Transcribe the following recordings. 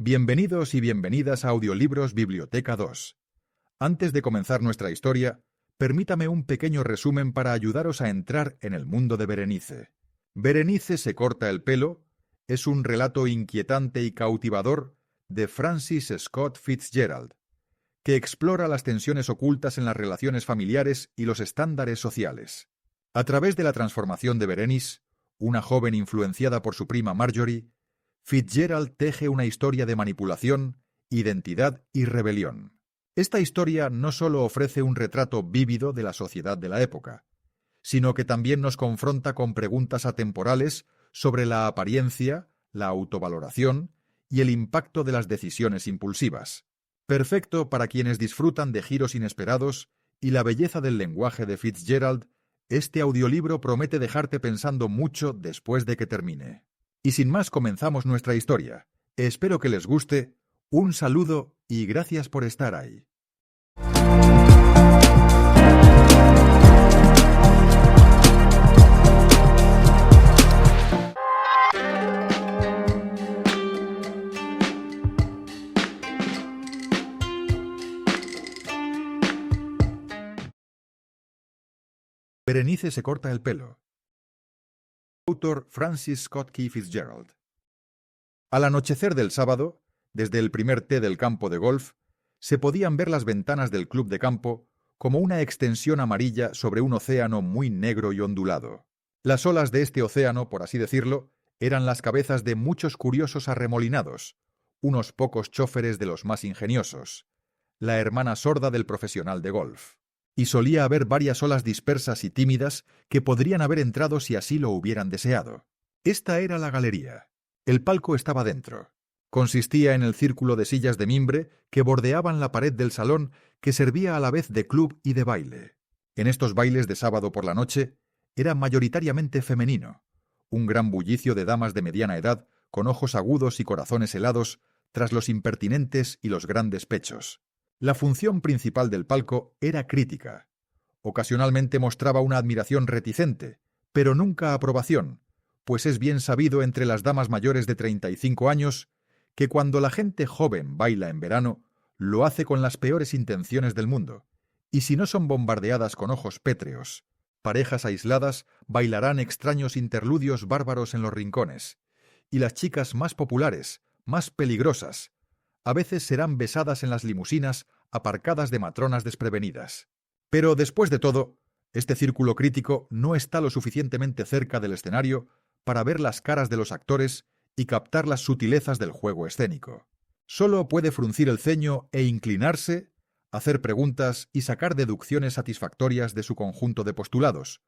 Bienvenidos y bienvenidas a Audiolibros Biblioteca 2. Antes de comenzar nuestra historia, permítame un pequeño resumen para ayudaros a entrar en el mundo de Berenice. Berenice se corta el pelo es un relato inquietante y cautivador de Francis Scott Fitzgerald, que explora las tensiones ocultas en las relaciones familiares y los estándares sociales. A través de la transformación de Berenice, una joven influenciada por su prima Marjorie, Fitzgerald teje una historia de manipulación, identidad y rebelión. Esta historia no solo ofrece un retrato vívido de la sociedad de la época, sino que también nos confronta con preguntas atemporales sobre la apariencia, la autovaloración y el impacto de las decisiones impulsivas. Perfecto para quienes disfrutan de giros inesperados y la belleza del lenguaje de Fitzgerald, este audiolibro promete dejarte pensando mucho después de que termine. Y sin más comenzamos nuestra historia. Espero que les guste. Un saludo y gracias por estar ahí. Berenice se corta el pelo. Autor Francis Scott Key Fitzgerald. Al anochecer del sábado, desde el primer té del campo de golf, se podían ver las ventanas del club de campo como una extensión amarilla sobre un océano muy negro y ondulado. Las olas de este océano, por así decirlo, eran las cabezas de muchos curiosos arremolinados, unos pocos chóferes de los más ingeniosos, la hermana sorda del profesional de golf. Y solía haber varias olas dispersas y tímidas que podrían haber entrado si así lo hubieran deseado. Esta era la galería. El palco estaba dentro. Consistía en el círculo de sillas de mimbre que bordeaban la pared del salón, que servía a la vez de club y de baile. En estos bailes de sábado por la noche era mayoritariamente femenino, un gran bullicio de damas de mediana edad con ojos agudos y corazones helados tras los impertinentes y los grandes pechos. La función principal del palco era crítica. Ocasionalmente mostraba una admiración reticente, pero nunca aprobación, pues es bien sabido entre las damas mayores de 35 años que cuando la gente joven baila en verano, lo hace con las peores intenciones del mundo, y si no son bombardeadas con ojos pétreos, parejas aisladas bailarán extraños interludios bárbaros en los rincones, y las chicas más populares, más peligrosas, a veces serán besadas en las limusinas aparcadas de matronas desprevenidas. Pero después de todo, este círculo crítico no está lo suficientemente cerca del escenario para ver las caras de los actores y captar las sutilezas del juego escénico. Solo puede fruncir el ceño e inclinarse, hacer preguntas y sacar deducciones satisfactorias de su conjunto de postulados,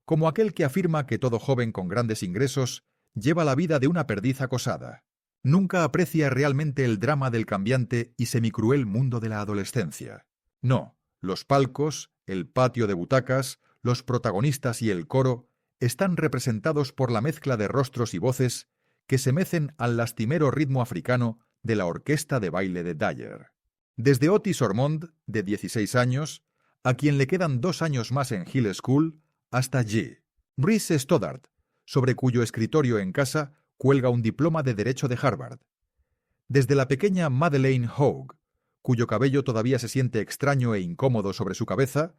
como aquel que afirma que todo joven con grandes ingresos lleva la vida de una perdiz acosada. Nunca aprecia realmente el drama del cambiante y semicruel mundo de la adolescencia. No, los palcos, el patio de butacas, los protagonistas y el coro están representados por la mezcla de rostros y voces que se mecen al lastimero ritmo africano de la orquesta de baile de Dyer. Desde Otis Ormond, de 16 años, a quien le quedan 2 años más en Hill School, hasta G. Brice Stoddart, sobre cuyo escritorio en casa cuelga un diploma de Derecho de Harvard. Desde la pequeña Madeleine Hogue, cuyo cabello todavía se siente extraño e incómodo sobre su cabeza,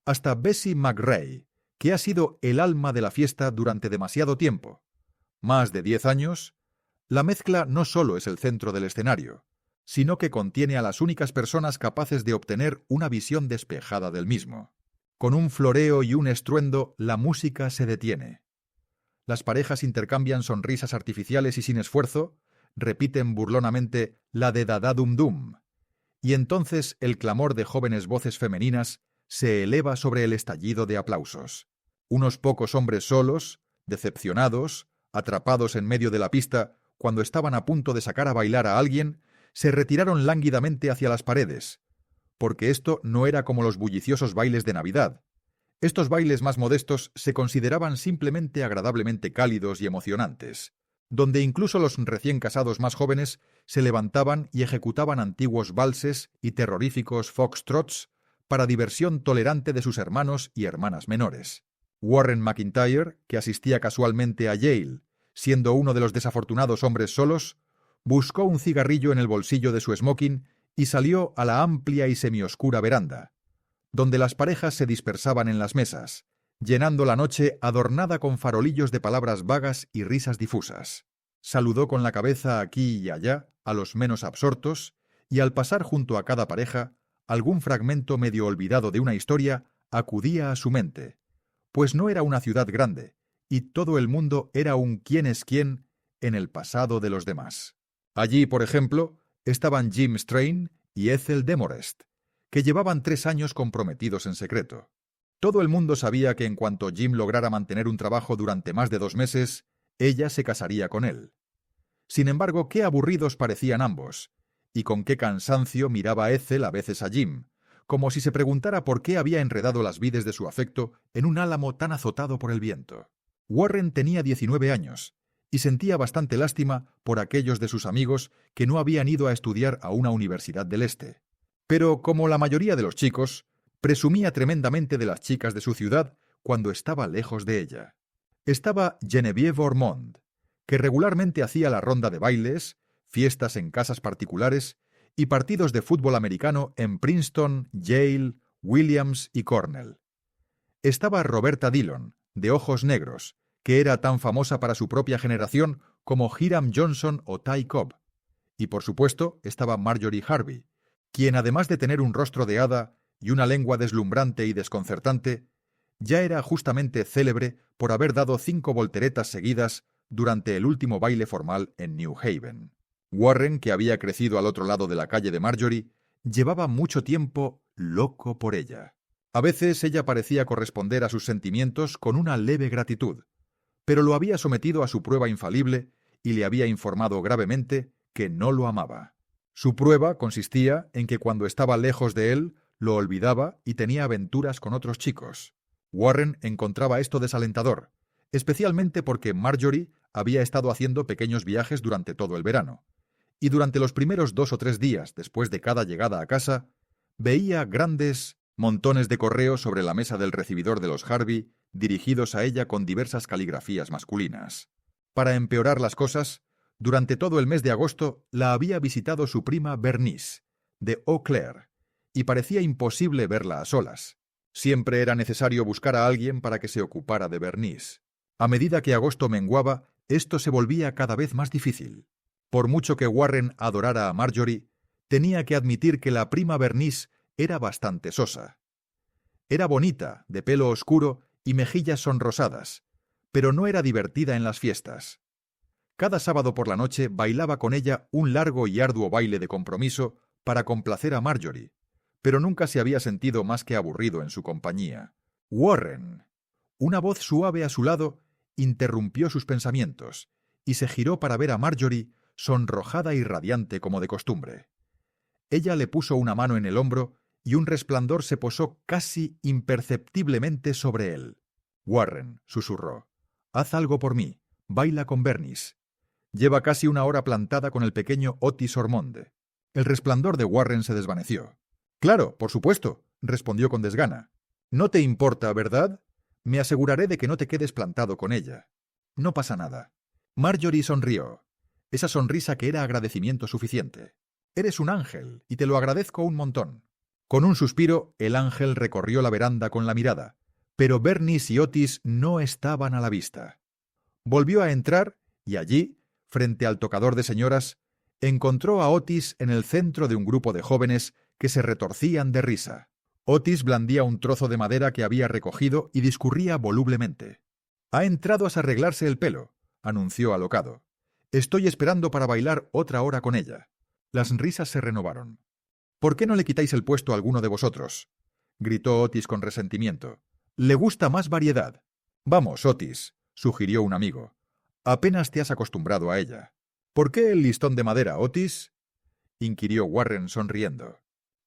hasta Bessie McRae, que ha sido el alma de la fiesta durante demasiado tiempo. Más de 10 años, la mezcla no solo es el centro del escenario, sino que contiene a las únicas personas capaces de obtener una visión despejada del mismo. Con un floreo y un estruendo, la música se detiene. Las parejas intercambian sonrisas artificiales y sin esfuerzo, repiten burlonamente la de Dada Dum Dum, y entonces el clamor de jóvenes voces femeninas se eleva sobre el estallido de aplausos. Unos pocos hombres solos, decepcionados, atrapados en medio de la pista cuando estaban a punto de sacar a bailar a alguien, se retiraron lánguidamente hacia las paredes, porque esto no era como los bulliciosos bailes de Navidad. Estos bailes más modestos se consideraban simplemente agradablemente cálidos y emocionantes, donde incluso los recién casados más jóvenes se levantaban y ejecutaban antiguos valses y terroríficos foxtrots para diversión tolerante de sus hermanos y hermanas menores. Warren McIntyre, que asistía casualmente a Yale, siendo uno de los desafortunados hombres solos, Buscó un cigarrillo en el bolsillo de su smoking y salió a la amplia y semioscura veranda, donde las parejas se dispersaban en las mesas, llenando la noche adornada con farolillos de palabras vagas y risas difusas. Saludó con la cabeza aquí y allá a los menos absortos, y al pasar junto a cada pareja, algún fragmento medio olvidado de una historia acudía a su mente, pues no era una ciudad grande, y todo el mundo era un quién es quién en el pasado de los demás. Allí, por ejemplo, estaban Jim Strain y Ethel Demorest, que llevaban 3 años comprometidos en secreto. Todo el mundo sabía que en cuanto Jim lograra mantener un trabajo durante más de 2 meses, ella se casaría con él. Sin embargo, qué aburridos parecían ambos, y con qué cansancio miraba Ethel a veces a Jim, como si se preguntara por qué había enredado las vides de su afecto en un álamo tan azotado por el viento. Warren tenía 19 años, y sentía bastante lástima por aquellos de sus amigos que no habían ido a estudiar a una universidad del este. Pero, como la mayoría de los chicos, presumía tremendamente de las chicas de su ciudad cuando estaba lejos de ella. Estaba Genevieve Ormond, que regularmente hacía la ronda de bailes, fiestas en casas particulares y partidos de fútbol americano en Princeton, Yale, Williams y Cornell. Estaba Roberta Dillon, de ojos negros, que era tan famosa para su propia generación como Hiram Johnson o Ty Cobb. Y por supuesto estaba Marjorie Harvey, quien además de tener un rostro de hada y una lengua deslumbrante y desconcertante, ya era justamente célebre por haber dado 5 volteretas seguidas durante el último baile formal en New Haven. Warren, que había crecido al otro lado de la calle de Marjorie, llevaba mucho tiempo loco por ella. A veces ella parecía corresponder a sus sentimientos con una leve gratitud, pero lo había sometido a su prueba infalible y le había informado gravemente que no lo amaba. Su prueba consistía en que cuando estaba lejos de él, lo olvidaba y tenía aventuras con otros chicos. Warren encontraba esto desalentador, especialmente porque Marjorie había estado haciendo pequeños viajes durante todo el verano, y durante los primeros 2 o 3 días después de cada llegada a casa, veía grandes montones de correos sobre la mesa del recibidor de los Harvey, dirigidos a ella con diversas caligrafías masculinas. Para empeorar las cosas, durante todo el mes de agosto la había visitado su prima Bernice, de Eau Claire, y parecía imposible verla a solas. Siempre era necesario buscar a alguien para que se ocupara de Bernice. A medida que agosto menguaba, esto se volvía cada vez más difícil. Por mucho que Warren adorara a Marjorie, tenía que admitir que la prima Bernice era bastante sosa. Era bonita, de pelo oscuro y mejillas sonrosadas, pero no era divertida en las fiestas. Cada sábado por la noche bailaba con ella un largo y arduo baile de compromiso para complacer a Marjorie, pero nunca se había sentido más que aburrido en su compañía. Warren. Una voz suave a su lado interrumpió sus pensamientos y se giró para ver a Marjorie sonrojada y radiante como de costumbre. Ella le puso una mano en el hombro y un resplandor se posó casi imperceptiblemente sobre él. Warren, susurró, haz algo por mí, baila con Bernice. Lleva casi 1 hora plantada con el pequeño Otis Ormonde. El resplandor de Warren se desvaneció. Claro, por supuesto, respondió con desgana. No te importa, ¿verdad? Me aseguraré de que no te quedes plantado con ella. No pasa nada. Marjorie sonrió. Esa sonrisa que era agradecimiento suficiente. Eres un ángel, y te lo agradezco un montón. Con un suspiro, el ángel recorrió la veranda con la mirada, pero Bernice y Otis no estaban a la vista. Volvió a entrar, y allí, frente al tocador de señoras, encontró a Otis en el centro de un grupo de jóvenes que se retorcían de risa. Otis blandía un trozo de madera que había recogido y discurría volublemente. «Ha entrado a arreglarse el pelo», anunció alocado. «Estoy esperando para bailar otra hora con ella». Las risas se renovaron. «¿Por qué no le quitáis el puesto a alguno de vosotros?», gritó Otis con resentimiento. «Le gusta más variedad». «Vamos, Otis», sugirió un amigo. «Apenas te has acostumbrado a ella». «¿Por qué el listón de madera, Otis?», inquirió Warren sonriendo.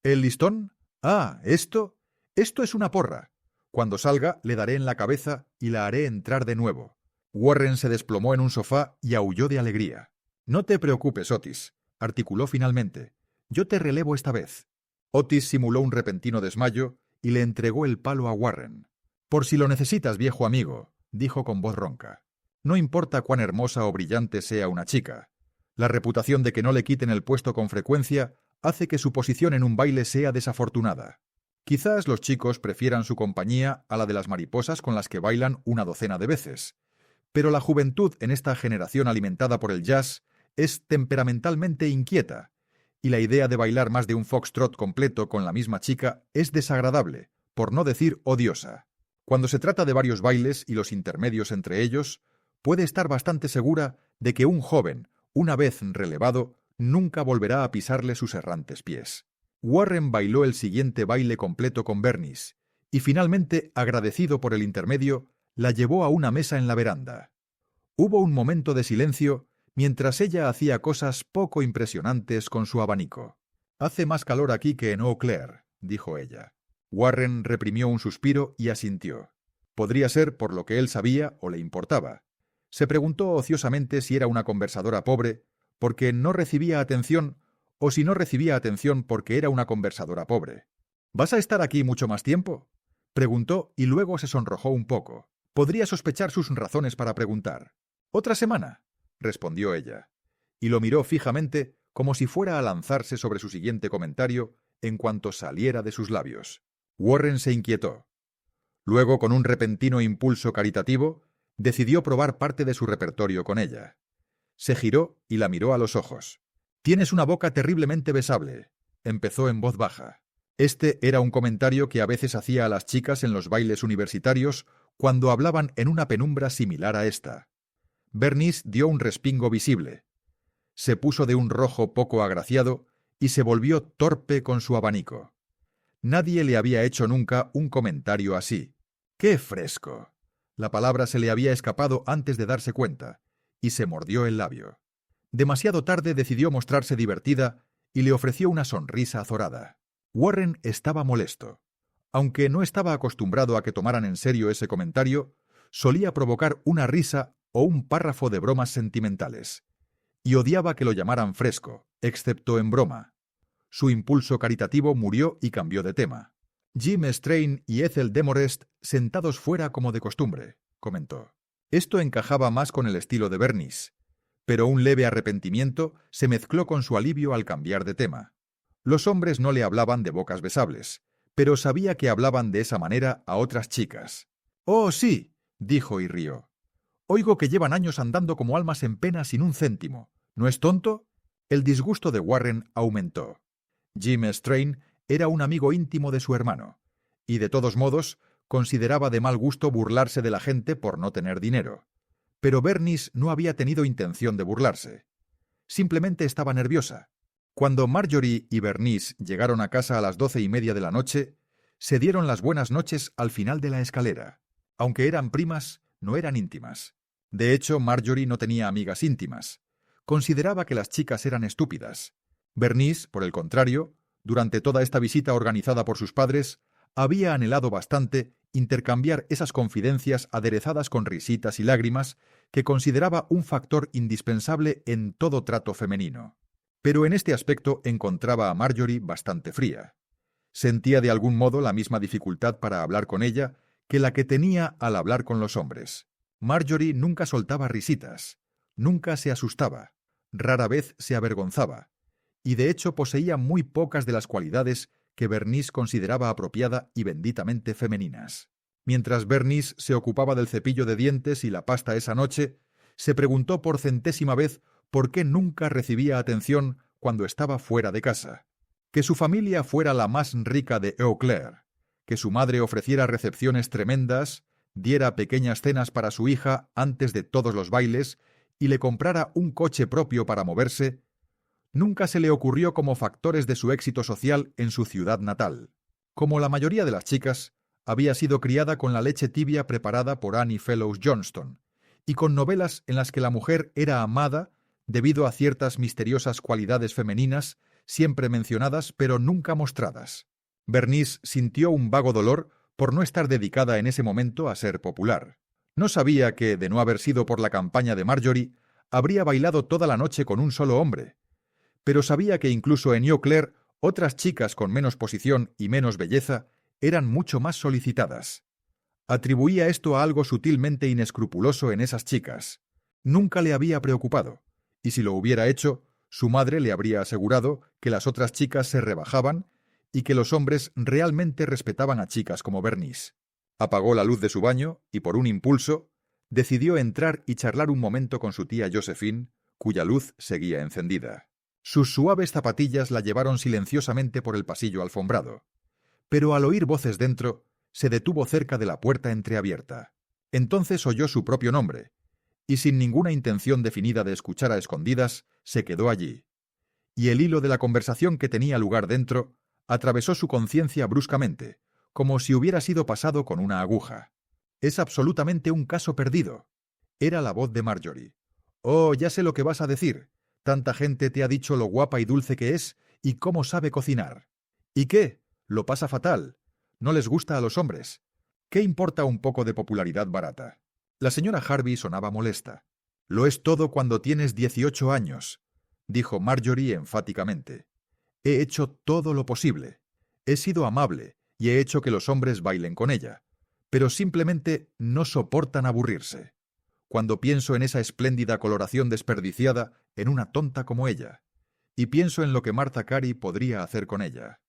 «¿El listón? Ah, ¿esto? Esto es una porra. Cuando salga le daré en la cabeza y la haré entrar de nuevo». Warren se desplomó en un sofá y aulló de alegría. «No te preocupes, Otis», articuló finalmente. «Yo te relevo esta vez». Otis simuló un repentino desmayo y le entregó el palo a Warren. «Por si lo necesitas, viejo amigo», dijo con voz ronca. «No importa cuán hermosa o brillante sea una chica. La reputación de que no le quiten el puesto con frecuencia hace que su posición en un baile sea desafortunada. Quizás los chicos prefieran su compañía a la de las mariposas con las que bailan una docena de veces, pero la juventud en esta generación alimentada por el jazz es temperamentalmente inquieta, y la idea de bailar más de un foxtrot completo con la misma chica es desagradable, por no decir odiosa. Cuando se trata de varios bailes y los intermedios entre ellos, puede estar bastante segura de que un joven, una vez relevado, nunca volverá a pisarle sus errantes pies. Warren bailó el siguiente baile completo con Bernice, y finalmente, agradecido por el intermedio, la llevó a una mesa en la veranda. Hubo un momento de silencio mientras ella hacía cosas poco impresionantes con su abanico. «Hace más calor aquí que en Eau Claire», dijo ella. Warren reprimió un suspiro y asintió. Podría ser por lo que él sabía o le importaba. Se preguntó ociosamente si era una conversadora pobre, porque no recibía atención, o si no recibía atención porque era una conversadora pobre. «¿Vas a estar aquí mucho más tiempo?», preguntó y luego se sonrojó un poco. Podría sospechar sus razones para preguntar. «¿Otra semana?», respondió ella, y lo miró fijamente como si fuera a lanzarse sobre su siguiente comentario en cuanto saliera de sus labios. Warren se inquietó. Luego, con un repentino impulso caritativo, decidió probar parte de su repertorio con ella. Se giró y la miró a los ojos. «Tienes una boca terriblemente besable», empezó en voz baja. Este era un comentario que a veces hacía a las chicas en los bailes universitarios cuando hablaban en una penumbra similar a esta. Bernice dio un respingo visible. Se puso de un rojo poco agraciado y se volvió torpe con su abanico. Nadie le había hecho nunca un comentario así. ¡Qué fresco! La palabra se le había escapado antes de darse cuenta, y se mordió el labio. Demasiado tarde decidió mostrarse divertida y le ofreció una sonrisa azorada. Warren estaba molesto. Aunque no estaba acostumbrado a que tomaran en serio ese comentario, solía provocar una risa o un párrafo de bromas sentimentales, y odiaba que lo llamaran fresco, excepto en broma. Su impulso caritativo murió y cambió de tema. «Jim Strain y Ethel Demorest sentados fuera como de costumbre», comentó. Esto encajaba más con el estilo de Bernice, pero un leve arrepentimiento se mezcló con su alivio al cambiar de tema. Los hombres no le hablaban de bocas besables, pero sabía que hablaban de esa manera a otras chicas. «Oh, sí», dijo y rió. «Oigo que llevan años andando como almas en pena sin un céntimo. ¿No es tonto?». El disgusto de Warren aumentó. Jim Strain era un amigo íntimo de su hermano, y de todos modos consideraba de mal gusto burlarse de la gente por no tener dinero. Pero Bernice no había tenido intención de burlarse. Simplemente estaba nerviosa. Cuando Marjorie y Bernice llegaron a casa a las 12:30 de la noche, se dieron las buenas noches al final de la escalera. Aunque eran primas, no eran íntimas. De hecho, Marjorie no tenía amigas íntimas. Consideraba que las chicas eran estúpidas. Bernice, por el contrario, durante toda esta visita organizada por sus padres, había anhelado bastante intercambiar esas confidencias aderezadas con risitas y lágrimas que consideraba un factor indispensable en todo trato femenino. Pero en este aspecto encontraba a Marjorie bastante fría. Sentía de algún modo la misma dificultad para hablar con ella que la que tenía al hablar con los hombres. Marjorie nunca soltaba risitas, nunca se asustaba, rara vez se avergonzaba, y de hecho poseía muy pocas de las cualidades que Bernice consideraba apropiada y benditamente femeninas. Mientras Bernice se ocupaba del cepillo de dientes y la pasta esa noche, se preguntó por centésima vez por qué nunca recibía atención cuando estaba fuera de casa. Que su familia fuera la más rica de Eau Claire, que su madre ofreciera recepciones tremendas, diera pequeñas cenas para su hija antes de todos los bailes y le comprara un coche propio para moverse, nunca se le ocurrió como factores de su éxito social en su ciudad natal. Como la mayoría de las chicas, había sido criada con la leche tibia preparada por Annie Fellows Johnston, y con novelas en las que la mujer era amada debido a ciertas misteriosas cualidades femeninas siempre mencionadas pero nunca mostradas. Bernice sintió un vago dolor por no estar dedicada en ese momento a ser popular. No sabía que, de no haber sido por la campaña de Marjorie, habría bailado toda la noche con un solo hombre, pero sabía que incluso en Eau Claire otras chicas con menos posición y menos belleza eran mucho más solicitadas. Atribuía esto a algo sutilmente inescrupuloso en esas chicas. Nunca le había preocupado, y si lo hubiera hecho, su madre le habría asegurado que las otras chicas se rebajaban y que los hombres realmente respetaban a chicas como Bernice. Apagó la luz de su baño y, por un impulso, decidió entrar y charlar un momento con su tía Josephine, cuya luz seguía encendida. Sus suaves zapatillas la llevaron silenciosamente por el pasillo alfombrado, pero al oír voces dentro, se detuvo cerca de la puerta entreabierta. Entonces oyó su propio nombre, y sin ninguna intención definida de escuchar a escondidas, se quedó allí. Y el hilo de la conversación que tenía lugar dentro atravesó su conciencia bruscamente, como si hubiera sido pasado con una aguja. «Es absolutamente un caso perdido». Era la voz de Marjorie. «Oh, ya sé lo que vas a decir. Tanta gente te ha dicho lo guapa y dulce que es y cómo sabe cocinar. ¿Y qué? Lo pasa fatal. No les gusta a los hombres. ¿Qué importa un poco de popularidad barata?» La señora Harvey sonaba molesta. «Lo es todo cuando tienes 18 años», dijo Marjorie enfáticamente. «He hecho todo lo posible. He sido amable y he hecho que los hombres bailen con ella, pero simplemente no soportan aburrirse. Cuando pienso en esa espléndida coloración desperdiciada en una tonta como ella, y pienso en lo que Martha Carey podría hacer con ella.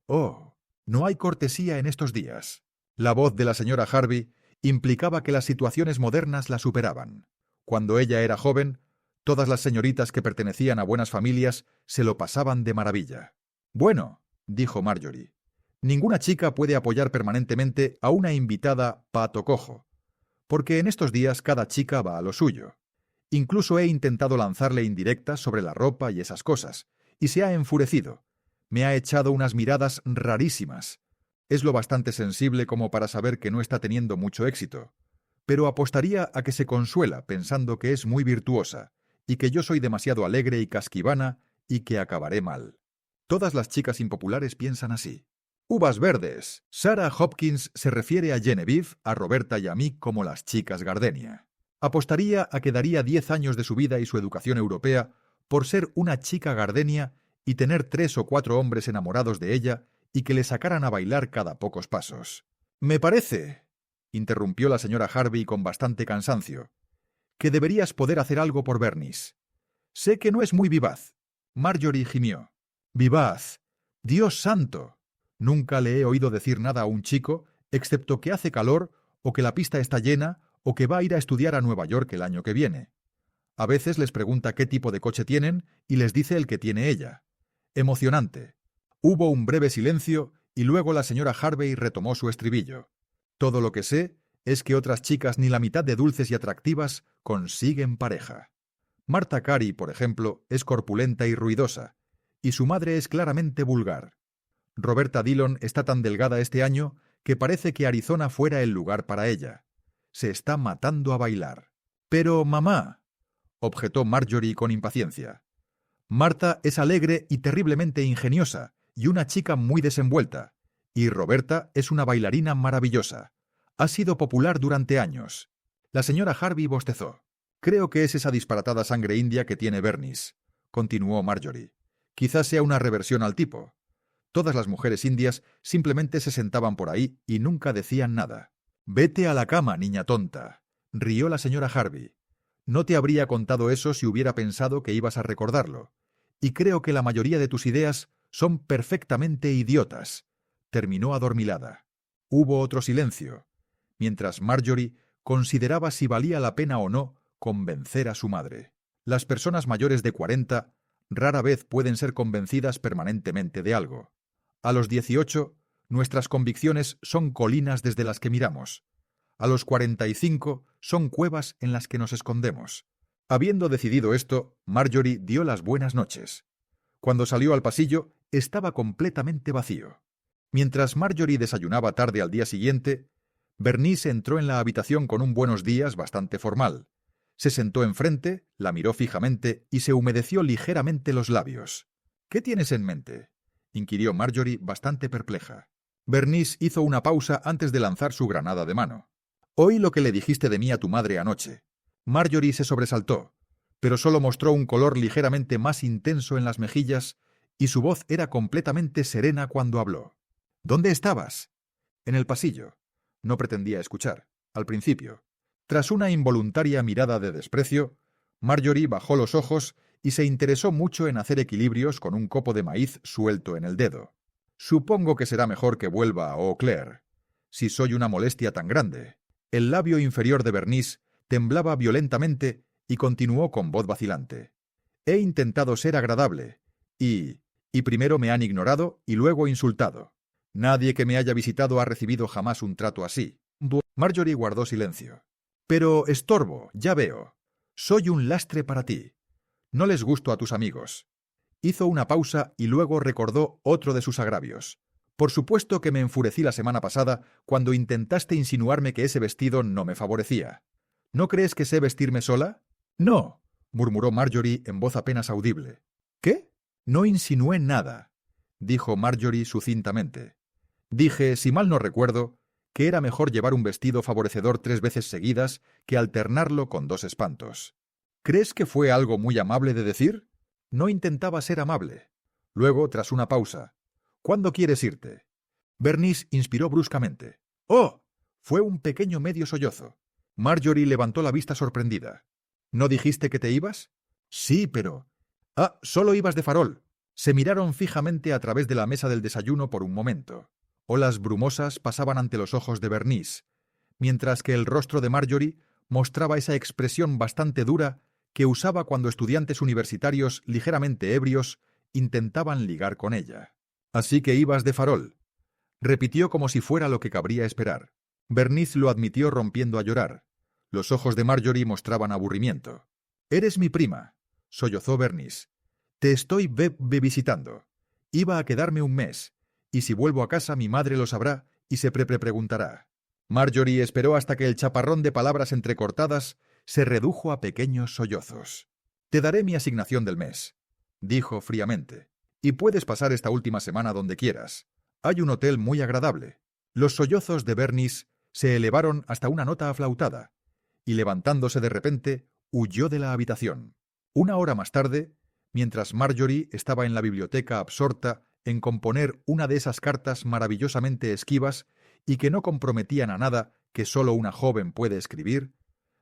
Oh, no hay cortesía en estos días». La voz de la señora Harvey implicaba que las situaciones modernas la superaban. Cuando ella era joven, todas las señoritas que pertenecían a buenas familias se lo pasaban de maravilla. «Bueno», dijo Marjorie, «ninguna chica puede apoyar permanentemente a una invitada pato cojo, porque en estos días cada chica va a lo suyo. Incluso he intentado lanzarle indirectas sobre la ropa y esas cosas, y se ha enfurecido. Me ha echado unas miradas rarísimas. Es lo bastante sensible como para saber que no está teniendo mucho éxito, pero apostaría a que se consuela pensando que es muy virtuosa y que yo soy demasiado alegre y casquivana y que acabaré mal. Todas las chicas impopulares piensan así. Uvas verdes. Sarah Hopkins se refiere a Genevieve, a Roberta y a mí como las chicas gardenia. Apostaría a que daría 10 años de su vida y su educación europea por ser una chica gardenia y tener 3 o 4 hombres enamorados de ella y que le sacaran a bailar cada pocos pasos. «Me parece», interrumpió la señora Harvey con bastante cansancio, «que deberías poder hacer algo por Bernice. Sé que no es muy vivaz». Marjorie gimió. «Vivaz. Dios santo. Nunca le he oído decir nada a un chico, excepto que hace calor, o que la pista está llena, o que va a ir a estudiar a Nueva York el año que viene. A veces les pregunta qué tipo de coche tienen y les dice el que tiene ella. Emocionante». Hubo un breve silencio y luego la señora Harvey retomó su estribillo. «Todo lo que sé es que otras chicas ni la mitad de dulces y atractivas consiguen pareja. Martha Carey, por ejemplo, es corpulenta y ruidosa, y su madre es claramente vulgar. Roberta Dillon está tan delgada este año que parece que Arizona fuera el lugar para ella. Se está matando a bailar». «Pero, mamá», objetó Marjorie con impaciencia, «Martha es alegre y terriblemente ingeniosa, y una chica muy desenvuelta, y Roberta es una bailarina maravillosa. Ha sido popular durante años». La señora Harvey bostezó. «Creo que es esa disparatada sangre india que tiene Bernice», continuó Marjorie. «Quizás sea una reversión al tipo. Todas las mujeres indias simplemente se sentaban por ahí y nunca decían nada». «Vete a la cama, niña tonta», rió la señora Harvey. «No te habría contado eso si hubiera pensado que ibas a recordarlo. Y creo que la mayoría de tus ideas son perfectamente idiotas», terminó adormilada. Hubo otro silencio, mientras Marjorie consideraba si valía la pena o no convencer a su madre. Las personas mayores de 40 rara vez pueden ser convencidas permanentemente de algo. A los 18, nuestras convicciones son colinas desde las que miramos. A los 45 son cuevas en las que nos escondemos. Habiendo decidido esto, Marjorie dio las buenas noches. Cuando salió al pasillo, estaba completamente vacío. Mientras Marjorie desayunaba tarde al día siguiente, Bernice entró en la habitación con un buenos días bastante formal. Se sentó enfrente, la miró fijamente y se humedeció ligeramente los labios. «¿Qué tienes en mente?», inquirió Marjorie bastante perpleja. Bernice hizo una pausa antes de lanzar su granada de mano. «Oí lo que le dijiste de mí a tu madre anoche». Marjorie se sobresaltó, pero solo mostró un color ligeramente más intenso en las mejillas y su voz era completamente serena cuando habló. «¿Dónde estabas?» «En el pasillo». No pretendía escuchar, al principio. Tras una involuntaria mirada de desprecio, Marjorie bajó los ojos y se interesó mucho en hacer equilibrios con un copo de maíz suelto en el dedo. Supongo que será mejor que vuelva a Eau Claire. Si soy una molestia tan grande. El labio inferior de Bernice temblaba violentamente y continuó con voz vacilante. He intentado ser agradable y primero me han ignorado y luego insultado. Nadie que me haya visitado ha recibido jamás un trato así. Marjorie guardó silencio. Pero estorbo, ya veo. Soy un lastre para ti. No les gusto a tus amigos. Hizo una pausa y luego recordó otro de sus agravios. Por supuesto que me enfurecí la semana pasada cuando intentaste insinuarme que ese vestido no me favorecía. ¿No crees que sé vestirme sola? No, murmuró Marjorie en voz apenas audible. ¿Qué? No insinué nada, dijo Marjorie sucintamente. Dije, si mal no recuerdo, que era mejor llevar un vestido favorecedor 3 veces seguidas que alternarlo con 2 espantos. ¿Crees que fue algo muy amable de decir? No intentaba ser amable. Luego, tras una pausa, ¿cuándo quieres irte? Bernice inspiró bruscamente. ¡Oh! Fue un pequeño medio sollozo. Marjorie levantó la vista sorprendida. ¿No dijiste que te ibas? Sí, pero... Ah, solo ibas de farol. Se miraron fijamente a través de la mesa del desayuno por un momento. Olas brumosas pasaban ante los ojos de Bernice, mientras que el rostro de Marjorie mostraba esa expresión bastante dura que usaba cuando estudiantes universitarios ligeramente ebrios intentaban ligar con ella. Así que ibas de farol. Repitió como si fuera lo que cabría esperar. Bernice lo admitió rompiendo a llorar. Los ojos de Marjorie mostraban aburrimiento. «Eres mi prima», sollozó Bernice. «Te estoy visitando. Iba a quedarme un mes, y si vuelvo a casa mi madre lo sabrá y se preguntará». Marjorie esperó hasta que el chaparrón de palabras entrecortadas se redujo a pequeños sollozos. «Te daré mi asignación del mes», dijo fríamente, «y puedes pasar esta última semana donde quieras. Hay un hotel muy agradable». Los sollozos de Bernice se elevaron hasta una nota aflautada, y levantándose de repente, huyó de la habitación. Una hora más tarde, mientras Marjorie estaba en la biblioteca absorta en componer una de esas cartas maravillosamente esquivas y que no comprometían a nada que solo una joven puede escribir,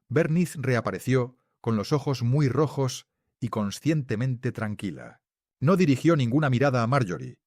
Bernice reapareció con los ojos muy rojos y conscientemente tranquila. No dirigió ninguna mirada a Marjorie,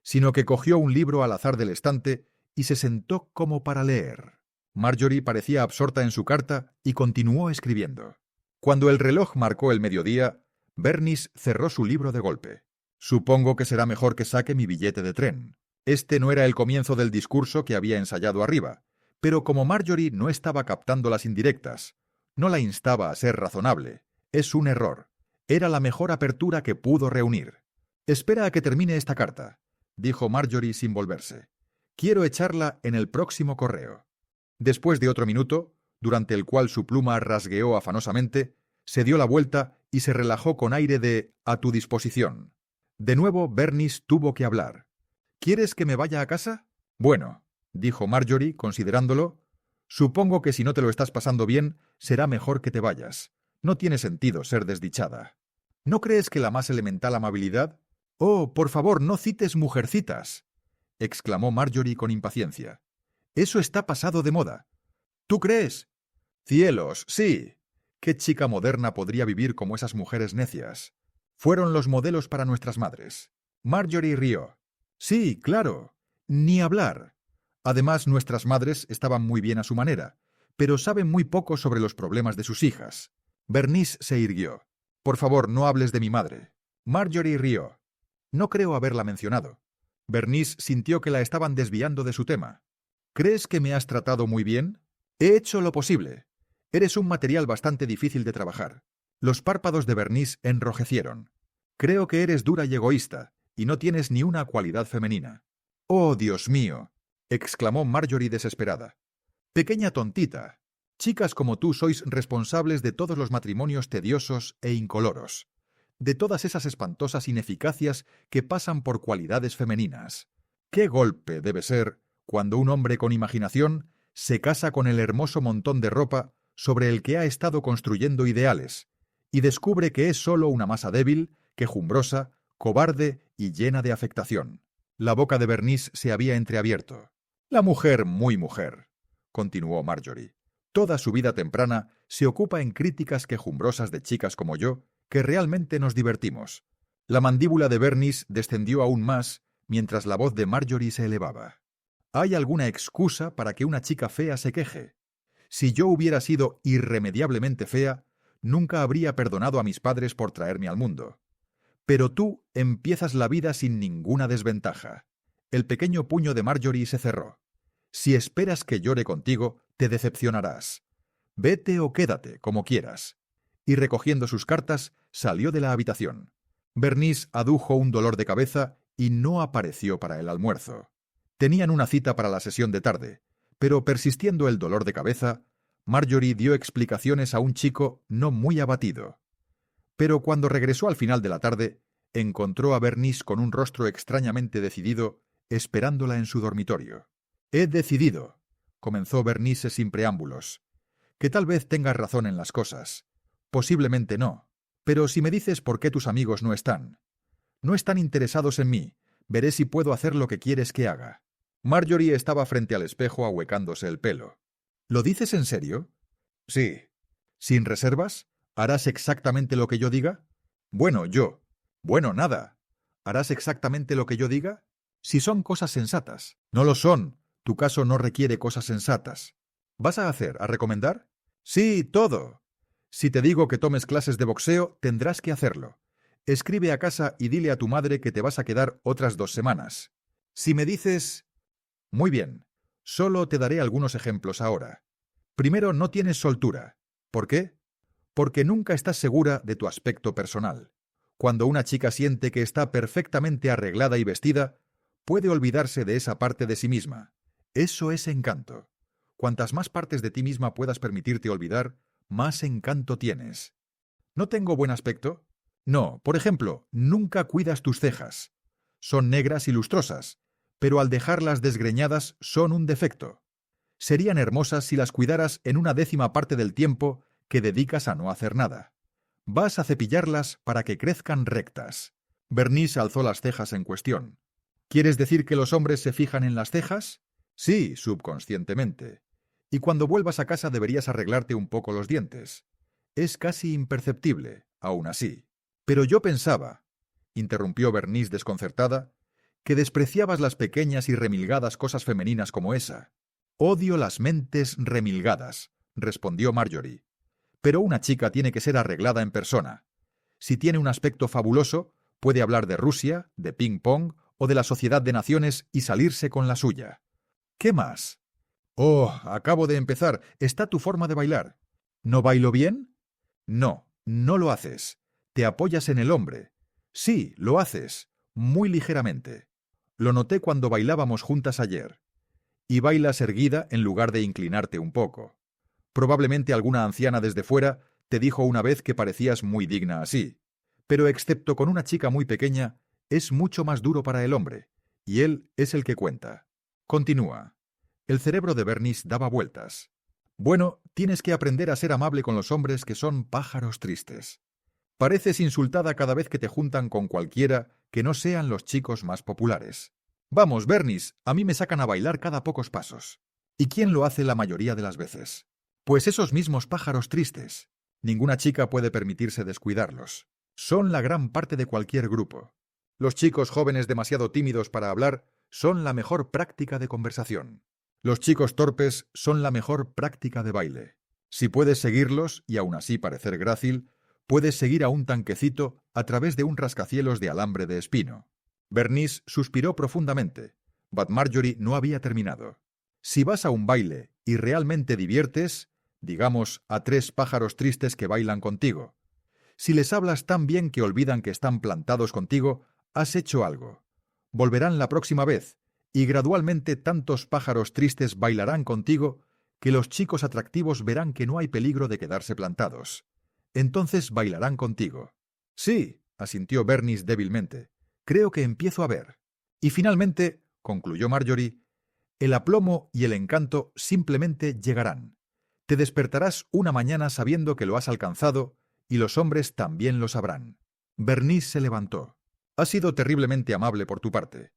sino que cogió un libro al azar del estante y se sentó como para leer. Marjorie parecía absorta en su carta y continuó escribiendo. Cuando el reloj marcó el mediodía, Bernice cerró su libro de golpe. «Supongo que será mejor que saque mi billete de tren». Este no era el comienzo del discurso que había ensayado arriba, pero como Marjorie no estaba captando las indirectas, no la instaba a ser razonable. Es un error. Era la mejor apertura que pudo reunir. «Espera a que termine esta carta», dijo Marjorie sin volverse. «Quiero echarla en el próximo correo». Después de otro minuto, durante el cual su pluma rasgueó afanosamente, se dio la vuelta y se relajó con aire de «a tu disposición». De nuevo Bernice tuvo que hablar. «¿Quieres que me vaya a casa?» «Bueno», dijo Marjorie, considerándolo, «supongo que si no te lo estás pasando bien, será mejor que te vayas. No tiene sentido ser desdichada». «¿No crees que la más elemental amabilidad?» «Oh, por favor, no cites mujercitas», exclamó Marjorie con impaciencia. «Eso está pasado de moda». «¿Tú crees?» «Cielos, sí. ¿Qué chica moderna podría vivir como esas mujeres necias? Fueron los modelos para nuestras madres». Marjorie rió. «Sí, claro. Ni hablar. Además, nuestras madres estaban muy bien a su manera, pero saben muy poco sobre los problemas de sus hijas». Bernice se irguió. «Por favor, no hables de mi madre». Marjorie rió. «No creo haberla mencionado». Bernice sintió que la estaban desviando de su tema. «¿Crees que me has tratado muy bien?» «He hecho lo posible. Eres un material bastante difícil de trabajar». Los párpados de Bernice enrojecieron. «Creo que eres dura y egoísta, y no tienes ni una cualidad femenina». «Oh, Dios mío», exclamó Marjorie desesperada. «Pequeña tontita. Chicas como tú sois responsables de todos los matrimonios tediosos e incoloros, de todas esas espantosas ineficacias que pasan por cualidades femeninas. ¡Qué golpe debe ser cuando un hombre con imaginación se casa con el hermoso montón de ropa sobre el que ha estado construyendo ideales y descubre que es solo una masa débil, quejumbrosa, cobarde y llena de afectación!» La boca de Bernice se había entreabierto. «La mujer muy mujer», continuó Marjorie. Toda su vida temprana se ocupa en críticas quejumbrosas de chicas como yo, que realmente nos divertimos. La mandíbula de Bernice descendió aún más mientras la voz de Marjorie se elevaba. ¿Hay alguna excusa para que una chica fea se queje? Si yo hubiera sido irremediablemente fea, nunca habría perdonado a mis padres por traerme al mundo. Pero tú empiezas la vida sin ninguna desventaja. El pequeño puño de Marjorie se cerró. Si esperas que llore contigo, te decepcionarás. Vete o quédate, como quieras. Y recogiendo sus cartas, salió de la habitación. Bernice adujo un dolor de cabeza y no apareció para el almuerzo. Tenían una cita para la sesión de tarde, pero persistiendo el dolor de cabeza, Marjorie dio explicaciones a un chico no muy abatido. Pero cuando regresó al final de la tarde, encontró a Bernice con un rostro extrañamente decidido, esperándola en su dormitorio. «He decidido», comenzó Bernice sin preámbulos, «que tal vez tengas razón en las cosas. Posiblemente no. Pero si me dices por qué tus amigos no están interesados en mí, veré si puedo hacer lo que quieres que haga». Marjorie estaba frente al espejo ahuecándose el pelo. «¿Lo dices en serio?» «Sí». «¿Sin reservas? ¿Harás exactamente lo que yo diga?» «Bueno, nada. ¿Harás exactamente lo que yo diga?» «Si son cosas sensatas». «No lo son. Tu caso no requiere cosas sensatas». «¿Vas a recomendar?» «Sí, todo. Si te digo que tomes clases de boxeo, tendrás que hacerlo. Escribe a casa y dile a tu madre que te vas a quedar otras 2 semanas. Si me dices... Muy bien. Solo te daré algunos ejemplos ahora. Primero, no tienes soltura. ¿Por qué? Porque nunca estás segura de tu aspecto personal. Cuando una chica siente que está perfectamente arreglada y vestida, puede olvidarse de esa parte de sí misma. Eso es encanto. Cuantas más partes de ti misma puedas permitirte olvidar, más encanto tienes. ¿No tengo buen aspecto? No, por ejemplo, nunca cuidas tus cejas. Son negras y lustrosas, pero al dejarlas desgreñadas son un defecto. Serían hermosas si las cuidaras en una 10ª parte del tiempo que dedicas a no hacer nada. Vas a cepillarlas para que crezcan rectas. Bernice alzó las cejas en cuestión. ¿Quieres decir que los hombres se fijan en las cejas? Sí, subconscientemente. Y cuando vuelvas a casa deberías arreglarte un poco los dientes. Es casi imperceptible, aún así. Pero yo pensaba, interrumpió Bernice desconcertada, que despreciabas las pequeñas y remilgadas cosas femeninas como esa. Odio las mentes remilgadas, respondió Marjorie. Pero una chica tiene que ser arreglada en persona. Si tiene un aspecto fabuloso, puede hablar de Rusia, de ping-pong o de la Sociedad de Naciones y salirse con la suya. ¿Qué más? Oh, acabo de empezar. ¿Está tu forma de bailar? ¿No bailo bien? No, no lo haces. Te apoyas en el hombre. Sí, lo haces. Muy ligeramente. Lo noté cuando bailábamos juntas ayer. Y bailas erguida en lugar de inclinarte un poco. Probablemente alguna anciana desde fuera te dijo una vez que parecías muy digna así. Pero excepto con una chica muy pequeña, es mucho más duro para el hombre. Y él es el que cuenta. Continúa. El cerebro de Bernice daba vueltas. Bueno, tienes que aprender a ser amable con los hombres que son pájaros tristes. Pareces insultada cada vez que te juntan con cualquiera que no sean los chicos más populares. Vamos, Bernice, a mí me sacan a bailar cada pocos pasos. ¿Y quién lo hace la mayoría de las veces? Pues esos mismos pájaros tristes. Ninguna chica puede permitirse descuidarlos. Son la gran parte de cualquier grupo. Los chicos jóvenes demasiado tímidos para hablar son la mejor práctica de conversación. Los chicos torpes son la mejor práctica de baile. Si puedes seguirlos y aún así parecer grácil, puedes seguir a un tanquecito a través de un rascacielos de alambre de espino. Bernice suspiró profundamente, but Marjorie no había terminado. Si vas a un baile y realmente diviertes, digamos, a 3 pájaros tristes que bailan contigo, si les hablas tan bien que olvidan que están plantados contigo, has hecho algo. Volverán la próxima vez, y gradualmente tantos pájaros tristes bailarán contigo que los chicos atractivos verán que no hay peligro de quedarse plantados. Entonces bailarán contigo. Sí, asintió Bernice débilmente. Creo que empiezo a ver. Y finalmente, concluyó Marjorie, el aplomo y el encanto simplemente llegarán. Te despertarás una mañana sabiendo que lo has alcanzado y los hombres también lo sabrán. Bernice se levantó. Has sido terriblemente amable por tu parte.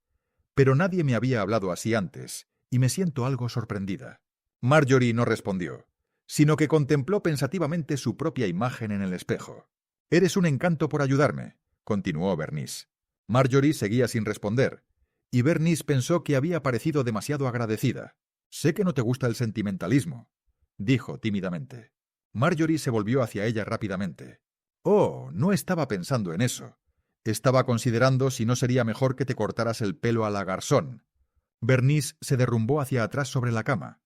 Pero nadie me había hablado así antes, y me siento algo sorprendida. Marjorie no respondió. sino que contempló pensativamente su propia imagen en el espejo. «Eres un encanto por ayudarme», continuó Bernice. Marjorie seguía sin responder, y Bernice pensó que había parecido demasiado agradecida. «Sé que no te gusta el sentimentalismo», dijo tímidamente. Marjorie se volvió hacia ella rápidamente. «Oh, no estaba pensando en eso. Estaba considerando si no sería mejor que te cortaras el pelo a la garzón». Bernice se derrumbó hacia atrás sobre la cama.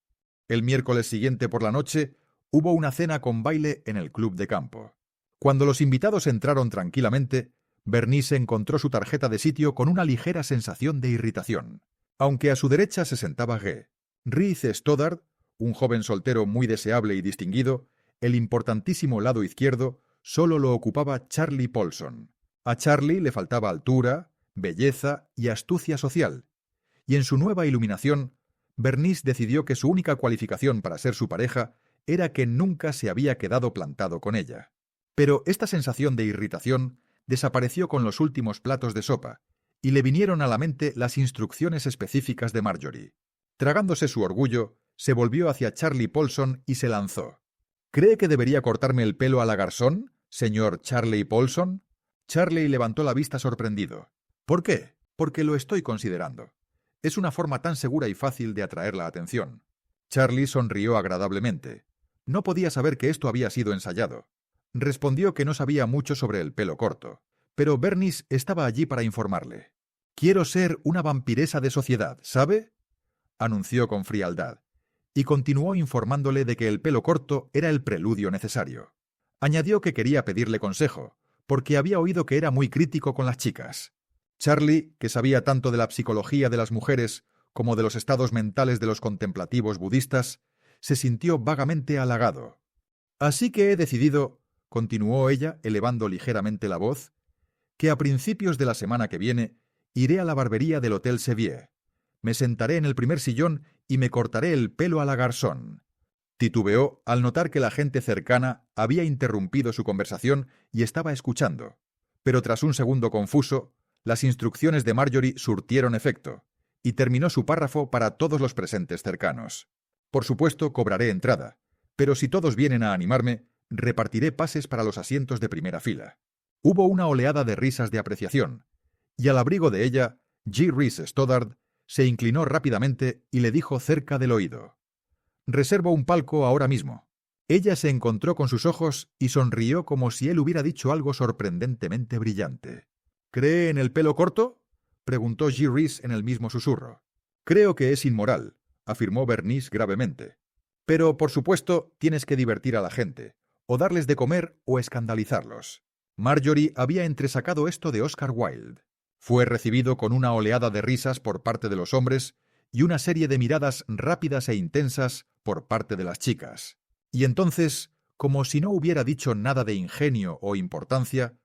El miércoles siguiente por la noche hubo una cena con baile en el club de campo. Cuando los invitados entraron tranquilamente, Bernice encontró su tarjeta de sitio con una ligera sensación de irritación. Aunque a su derecha se sentaba G. Reese Stoddard, un joven soltero muy deseable y distinguido, el importantísimo lado izquierdo solo lo ocupaba Charlie Paulson. A Charlie le faltaba altura, belleza y astucia social, y en su nueva iluminación, Bernice decidió que su única cualificación para ser su pareja era que nunca se había quedado plantado con ella. Pero esta sensación de irritación desapareció con los últimos platos de sopa, y le vinieron a la mente las instrucciones específicas de Marjorie. Tragándose su orgullo, se volvió hacia Charlie Paulson y se lanzó. «¿Cree que debería cortarme el pelo a la garzón, señor Charlie Paulson?» Charlie levantó la vista sorprendido. «¿Por qué?» «Porque lo estoy considerando. Es una forma tan segura y fácil de atraer la atención». Charlie sonrió agradablemente. No podía saber que esto había sido ensayado. Respondió que no sabía mucho sobre el pelo corto, pero Bernice estaba allí para informarle. «Quiero ser una vampiresa de sociedad, ¿sabe?», anunció con frialdad, y continuó informándole de que el pelo corto era el preludio necesario. Añadió que quería pedirle consejo, porque había oído que era muy crítico con las chicas. Charlie, que sabía tanto de la psicología de las mujeres como de los estados mentales de los contemplativos budistas, se sintió vagamente halagado. «Así que he decidido», continuó ella, elevando ligeramente la voz, «que a principios de la semana que viene iré a la barbería del Hotel Sevier. Me sentaré en el primer sillón y me cortaré el pelo a la garzón». Titubeó al notar que la gente cercana había interrumpido su conversación y estaba escuchando. Pero tras un segundo confuso, las instrucciones de Marjorie surtieron efecto, y terminó su párrafo para todos los presentes cercanos. «Por supuesto, cobraré entrada, pero si todos vienen a animarme, repartiré pases para los asientos de primera fila». Hubo una oleada de risas de apreciación, y al abrigo de ella, G. Reese Stoddard se inclinó rápidamente y le dijo cerca del oído: «Reservo un palco ahora mismo». Ella se encontró con sus ojos y sonrió como si él hubiera dicho algo sorprendentemente brillante. «¿Cree en el pelo corto?», preguntó G. Reese en el mismo susurro. «Creo que es inmoral», afirmó Bernice gravemente. «Pero, por supuesto, tienes que divertir a la gente, o darles de comer o escandalizarlos». Marjorie había entresacado esto de Oscar Wilde. Fue recibido con una oleada de risas por parte de los hombres y una serie de miradas rápidas e intensas por parte de las chicas. Y entonces, como si no hubiera dicho nada de ingenio o importancia,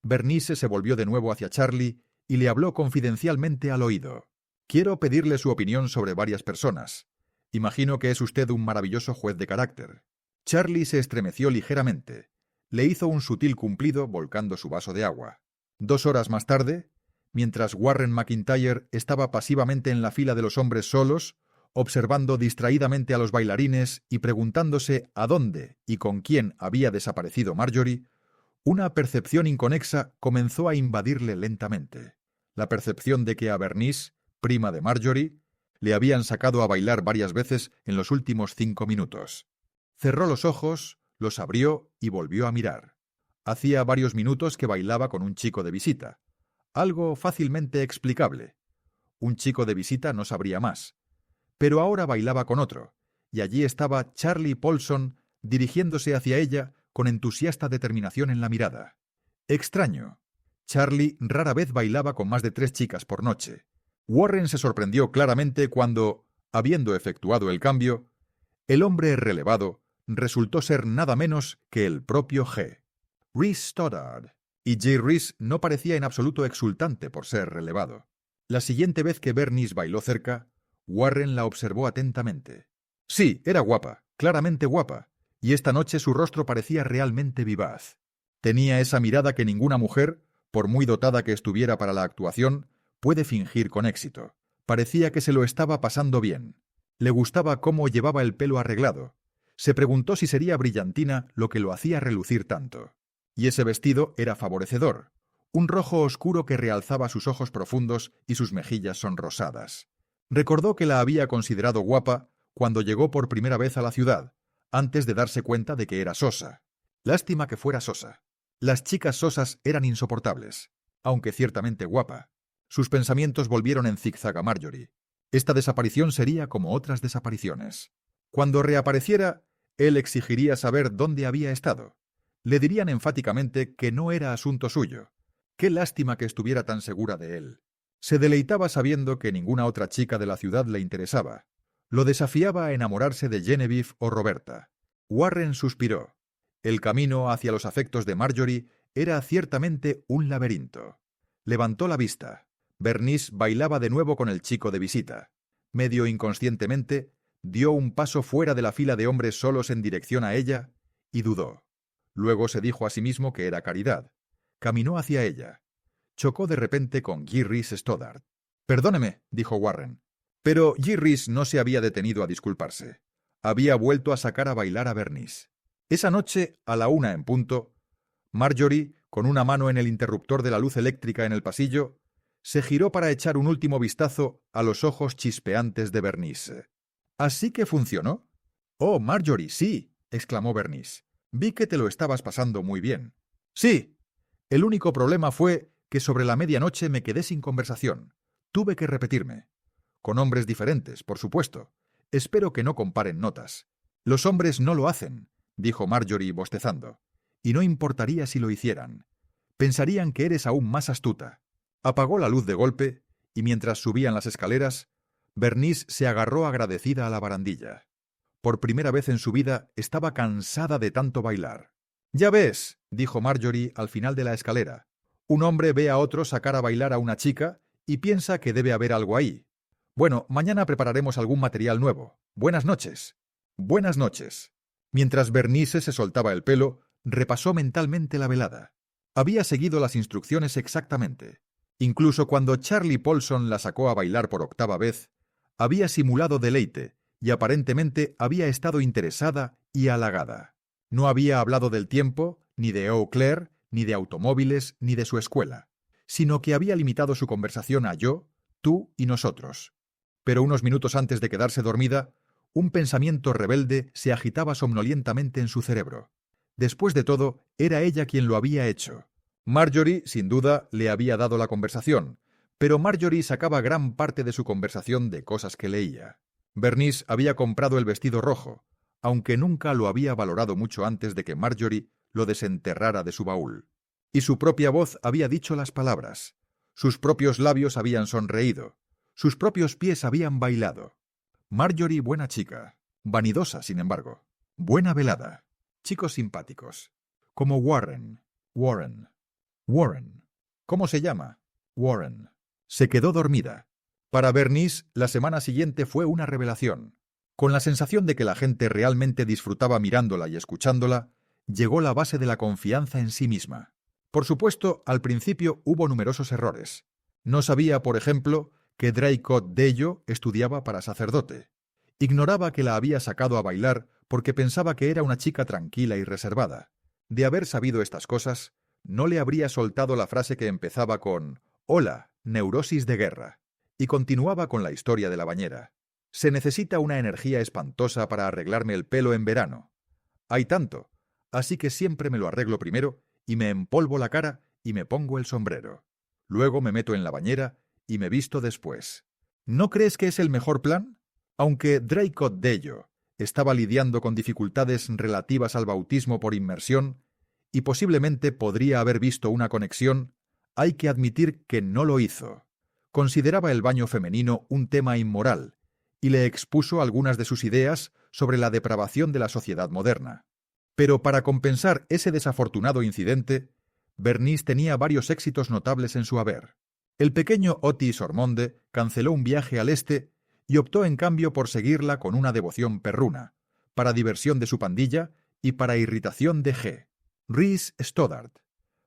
Bernice se volvió de nuevo hacia Charlie y le habló confidencialmente al oído. «Quiero pedirle su opinión sobre varias personas. Imagino que es usted un maravilloso juez de carácter». Charlie se estremeció ligeramente. Le hizo un sutil cumplido volcando su vaso de agua. 2 horas más tarde, mientras Warren McIntyre estaba pasivamente en la fila de los hombres solos, observando distraídamente a los bailarines y preguntándose a dónde y con quién había desaparecido Marjorie, una percepción inconexa comenzó a invadirle lentamente. La percepción de que a Bernice, prima de Marjorie, le habían sacado a bailar varias veces en los últimos 5 minutos. Cerró los ojos, los abrió y volvió a mirar. Hacía varios minutos que bailaba con un chico de visita. Algo fácilmente explicable. Un chico de visita no sabría más. Pero ahora bailaba con otro, y allí estaba Charlie Paulson dirigiéndose hacia ella con entusiasta determinación en la mirada. Extraño. Charlie rara vez bailaba con más de 3 chicas por noche. Warren se sorprendió claramente cuando, habiendo efectuado el cambio, el hombre relevado resultó ser nada menos que el propio G. Reese Stoddard. Y J. Reese no parecía en absoluto exultante por ser relevado. La siguiente vez que Bernice bailó cerca, Warren la observó atentamente. Sí, era guapa, claramente guapa, y esta noche su rostro parecía realmente vivaz. Tenía esa mirada que ninguna mujer, por muy dotada que estuviera para la actuación, puede fingir con éxito. Parecía que se lo estaba pasando bien. Le gustaba cómo llevaba el pelo arreglado. Se preguntó si sería brillantina lo que lo hacía relucir tanto. Y ese vestido era favorecedor, un rojo oscuro que realzaba sus ojos profundos y sus mejillas sonrosadas. Recordó que la había considerado guapa cuando llegó por primera vez a la ciudad, antes de darse cuenta de que era sosa. Lástima que fuera sosa. Las chicas sosas eran insoportables, aunque ciertamente guapa. Sus pensamientos volvieron en zigzag a Marjorie. Esta desaparición sería como otras desapariciones. Cuando reapareciera, él exigiría saber dónde había estado. Le dirían enfáticamente que no era asunto suyo. Qué lástima que estuviera tan segura de él. Se deleitaba sabiendo que ninguna otra chica de la ciudad le interesaba. Lo desafiaba a enamorarse de Genevieve o Roberta. Warren suspiró. El camino hacia los afectos de Marjorie era ciertamente un laberinto. Levantó la vista. Bernice bailaba de nuevo con el chico de visita. Medio inconscientemente, dio un paso fuera de la fila de hombres solos en dirección a ella y dudó. Luego se dijo a sí mismo que era Caridad. Caminó hacia ella. Chocó de repente con G. Reese Stoddard. «Perdóneme», dijo Warren. Pero G. Reese no se había detenido a disculparse. Había vuelto a sacar a bailar a Bernice. Esa noche, a la 1 en punto, Marjorie, con una mano en el interruptor de la luz eléctrica en el pasillo, se giró para echar un último vistazo a los ojos chispeantes de Bernice. ¿Así que funcionó? «Oh, Marjorie, sí», exclamó Bernice. «Vi que te lo estabas pasando muy bien». «Sí. El único problema fue que sobre la medianoche me quedé sin conversación. Tuve que repetirme. Con hombres diferentes, por supuesto. Espero que no comparen notas». «Los hombres no lo hacen», dijo Marjorie bostezando. «Y no importaría si lo hicieran. Pensarían que eres aún más astuta». Apagó la luz de golpe y mientras subían las escaleras, Bernice se agarró agradecida a la barandilla. Por primera vez en su vida estaba cansada de tanto bailar. «Ya ves», dijo Marjorie al final de la escalera, «un hombre ve a otro sacar a bailar a una chica y piensa que debe haber algo ahí. Bueno, mañana prepararemos algún material nuevo. Buenas noches». «Buenas noches». Mientras Bernice se soltaba el pelo, repasó mentalmente la velada. Había seguido las instrucciones exactamente. Incluso cuando Charlie Paulson la sacó a bailar por 8ª vez, había simulado deleite y aparentemente había estado interesada y halagada. No había hablado del tiempo, ni de Eau Claire, ni de automóviles, ni de su escuela, sino que había limitado su conversación a yo, tú y nosotros. Pero unos minutos antes de quedarse dormida, un pensamiento rebelde se agitaba somnolientamente en su cerebro. Después de todo, era ella quien lo había hecho. Marjorie, sin duda, le había dado la conversación, pero Marjorie sacaba gran parte de su conversación de cosas que leía. Bernice había comprado el vestido rojo, aunque nunca lo había valorado mucho antes de que Marjorie lo desenterrara de su baúl. Y su propia voz había dicho las palabras. Sus propios labios habían sonreído. Sus propios pies habían bailado. Marjorie, buena chica. Vanidosa, sin embargo. Buena velada. Chicos simpáticos. Como Warren. Warren. ¿Cómo se llama? Warren. Se quedó dormida. Para Bernice, la semana siguiente fue una revelación. Con la sensación de que la gente realmente disfrutaba mirándola y escuchándola, llegó la base de la confianza en sí misma. Por supuesto, al principio hubo numerosos errores. No sabía, por ejemplo, que Draycott Dello estudiaba para sacerdote. Ignoraba que la había sacado a bailar porque pensaba que era una chica tranquila y reservada. De haber sabido estas cosas, no le habría soltado la frase que empezaba con «Hola, neurosis de guerra», y continuaba con la historia de la bañera. «Se necesita una energía espantosa para arreglarme el pelo en verano. Hay tanto, así que siempre me lo arreglo primero y me empolvo la cara y me pongo el sombrero. Luego me meto en la bañera y me visto después. ¿No crees que es el mejor plan?» Aunque Draycott Dello estaba lidiando con dificultades relativas al bautismo por inmersión y posiblemente podría haber visto una conexión, hay que admitir que no lo hizo. Consideraba el baño femenino un tema inmoral y le expuso algunas de sus ideas sobre la depravación de la sociedad moderna. Pero para compensar ese desafortunado incidente, Bernice tenía varios éxitos notables en su haber. El pequeño Otis Ormonde canceló un viaje al este y optó en cambio por seguirla con una devoción perruna, para diversión de su pandilla y para irritación de G. Reese Stoddard,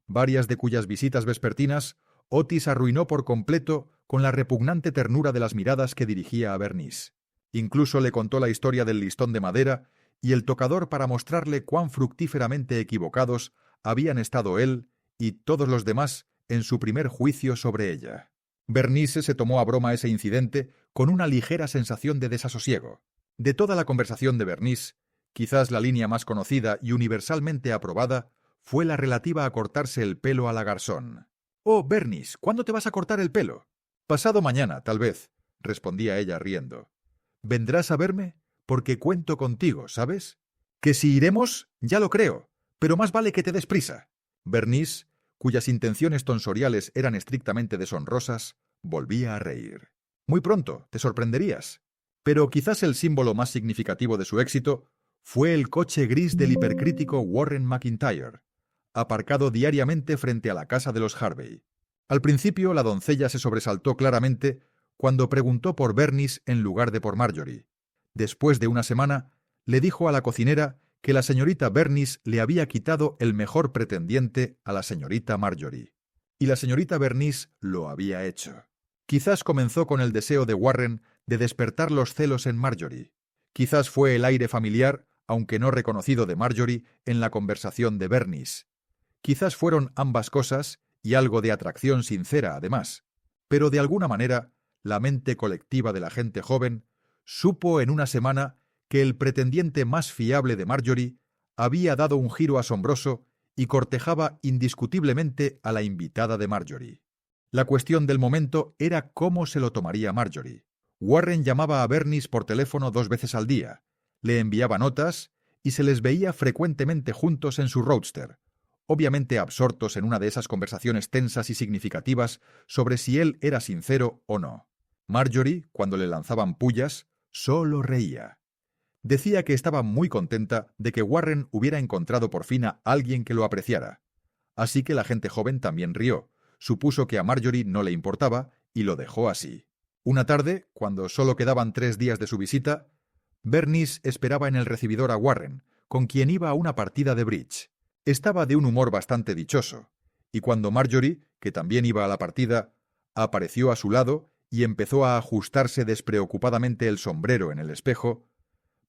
varias de cuyas visitas vespertinas Otis arruinó por completo con la repugnante ternura de las miradas que dirigía a Bernice. Incluso le contó la historia del listón de madera y el tocador para mostrarle cuán fructíferamente equivocados habían estado él y todos los demás en su primer juicio sobre ella. Bernice se tomó a broma ese incidente con una ligera sensación de desasosiego. De toda la conversación de Bernice, quizás la línea más conocida y universalmente aprobada fue la relativa a cortarse el pelo a la garzón. «Oh, Bernice, ¿cuándo te vas a cortar el pelo?» «Pasado mañana, tal vez», respondía ella riendo. «¿Vendrás a verme? Porque cuento contigo, ¿sabes?» «Que si iremos, ya lo creo, pero más vale que te des prisa». Bernice, cuyas intenciones tonsoriales eran estrictamente deshonrosas, volvía a reír. «Muy pronto, te sorprenderías». Pero quizás el símbolo más significativo de su éxito fue el coche gris del hipercrítico Warren McIntyre, aparcado diariamente frente a la casa de los Harvey. Al principio la doncella se sobresaltó claramente cuando preguntó por Bernice en lugar de por Marjorie. Después de una semana, le dijo a la cocinera que la señorita Bernice le había quitado el mejor pretendiente a la señorita Marjorie. Y la señorita Bernice lo había hecho. Quizás comenzó con el deseo de Warren de despertar los celos en Marjorie. Quizás fue el aire familiar, aunque no reconocido, de Marjorie en la conversación de Bernice. Quizás fueron ambas cosas y algo de atracción sincera además. Pero de alguna manera, la mente colectiva de la gente joven supo en una semana que el pretendiente más fiable de Marjorie había dado un giro asombroso y cortejaba indiscutiblemente a la invitada de Marjorie. La cuestión del momento era cómo se lo tomaría Marjorie. Warren llamaba a Bernice por teléfono 2 veces al día, le enviaba notas y se les veía frecuentemente juntos en su roadster, obviamente absortos en una de esas conversaciones tensas y significativas sobre si él era sincero o no. Marjorie, cuando le lanzaban pullas, solo reía. Decía que estaba muy contenta de que Warren hubiera encontrado por fin a alguien que lo apreciara. Así que la gente joven también rió, supuso que a Marjorie no le importaba y lo dejó así. Una tarde, cuando solo quedaban 3 días de su visita, Bernice esperaba en el recibidor a Warren, con quien iba a una partida de bridge. Estaba de un humor bastante dichoso, y cuando Marjorie, que también iba a la partida, apareció a su lado y empezó a ajustarse despreocupadamente el sombrero en el espejo,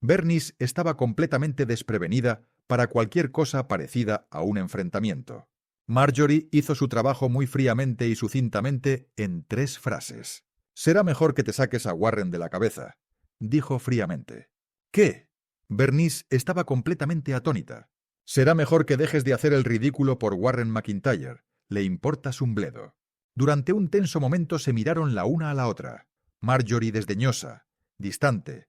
Bernice estaba completamente desprevenida para cualquier cosa parecida a un enfrentamiento. Marjorie hizo su trabajo muy fríamente y sucintamente en 3 frases. «Será mejor que te saques a Warren de la cabeza», dijo fríamente. «¿Qué?» Bernice estaba completamente atónita. «Será mejor que dejes de hacer el ridículo por Warren McIntyre. Le importas un bledo». Durante un tenso momento se miraron la una a la otra. Marjorie desdeñosa, distante.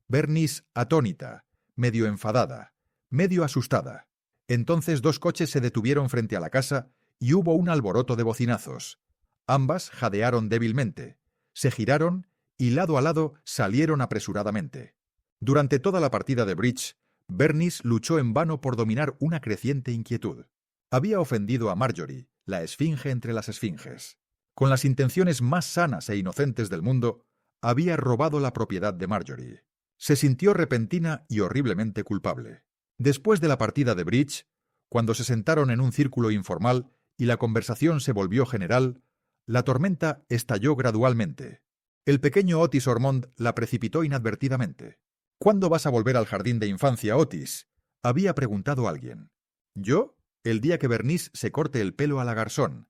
Bernice atónita, medio enfadada, medio asustada. Entonces 2 coches se detuvieron frente a la casa y hubo un alboroto de bocinazos. Ambas jadearon débilmente, se giraron y lado a lado salieron apresuradamente. Durante toda la partida de bridge, Bernice luchó en vano por dominar una creciente inquietud. Había ofendido a Marjorie, la esfinge entre las esfinges. Con las intenciones más sanas e inocentes del mundo, había robado la propiedad de Marjorie. Se sintió repentina y horriblemente culpable. Después de la partida de bridge, cuando se sentaron en un círculo informal y la conversación se volvió general, la tormenta estalló gradualmente. El pequeño Otis Ormond la precipitó inadvertidamente. «¿Cuándo vas a volver al jardín de infancia, Otis?», había preguntado alguien. «¿Yo? El día que Bernice se corte el pelo a la garzón».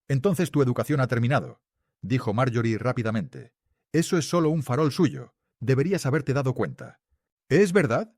«Entonces tu educación ha terminado», dijo Marjorie rápidamente. «Eso es solo un farol suyo. Deberías haberte dado cuenta». «¿Es verdad?»,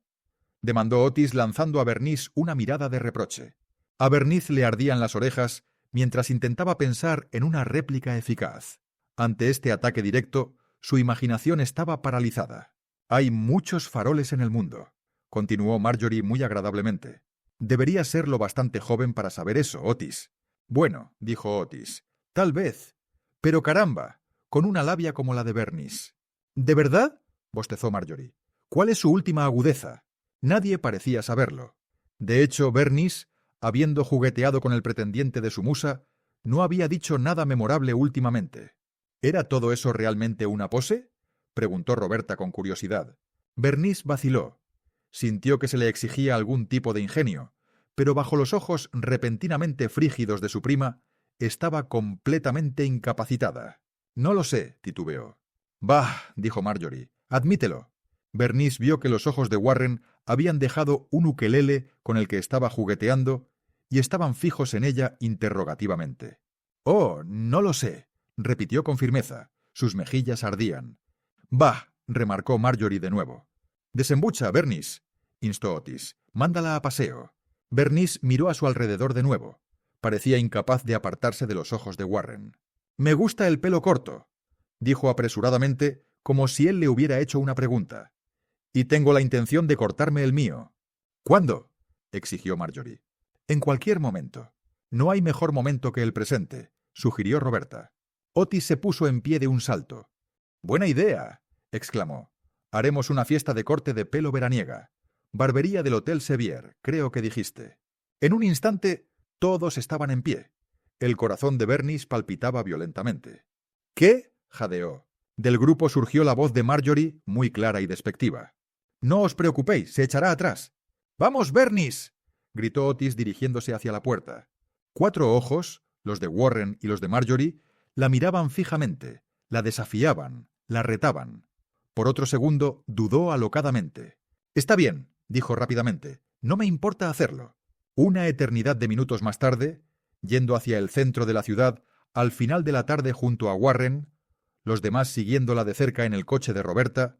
demandó Otis lanzando a Bernice una mirada de reproche. A Bernice le ardían las orejas mientras intentaba pensar en una réplica eficaz. Ante este ataque directo, su imaginación estaba paralizada. «Hay muchos faroles en el mundo», continuó Marjorie muy agradablemente. «Deberías ser lo bastante joven para saber eso, Otis». «Bueno», dijo Otis, «tal vez. Pero caramba, con una labia como la de Bernice». «¿De verdad?», bostezó Marjorie. «¿Cuál es su última agudeza?». Nadie parecía saberlo. De hecho, Bernice, habiendo jugueteado con el pretendiente de su musa, no había dicho nada memorable últimamente. ¿Era todo eso realmente una pose?, preguntó Roberta con curiosidad. Bernice vaciló. Sintió que se le exigía algún tipo de ingenio, pero bajo los ojos repentinamente frígidos de su prima, estaba completamente incapacitada. «No lo sé», titubeó. «Bah», dijo Marjorie, «admítelo». Bernice vio que los ojos de Warren habían dejado un ukelele con el que estaba jugueteando y estaban fijos en ella interrogativamente. «Oh, no lo sé», repitió con firmeza. Sus mejillas ardían. «Bah», remarcó Marjorie de nuevo. «Desembucha, Bernice», instó Otis. «Mándala a paseo». Bernice miró a su alrededor de nuevo. Parecía incapaz de apartarse de los ojos de Warren. «Me gusta el pelo corto», dijo apresuradamente, como si él le hubiera hecho una pregunta. «Y tengo la intención de cortarme el mío». «¿Cuándo?», exigió Marjorie. «En cualquier momento. No hay mejor momento que el presente», sugirió Roberta. Otis se puso en pie de un salto. «Buena idea», exclamó. «Haremos una fiesta de corte de pelo veraniega. Barbería del Hotel Sevier, creo que dijiste». En un instante, todos estaban en pie. El corazón de Bernice palpitaba violentamente. «¿Qué?», jadeó. Del grupo surgió la voz de Marjorie, muy clara y despectiva. «No os preocupéis, se echará atrás». «¡Vamos, Bernice!», gritó Otis dirigiéndose hacia la puerta. 4 ojos, los de Warren y los de Marjorie, la miraban fijamente, la desafiaban, la retaban. Por otro segundo, dudó alocadamente. «Está bien», dijo rápidamente. «No me importa hacerlo». Una eternidad de minutos más tarde, yendo hacia el centro de la ciudad, al final de la tarde junto a Warren, los demás siguiéndola de cerca en el coche de Roberta,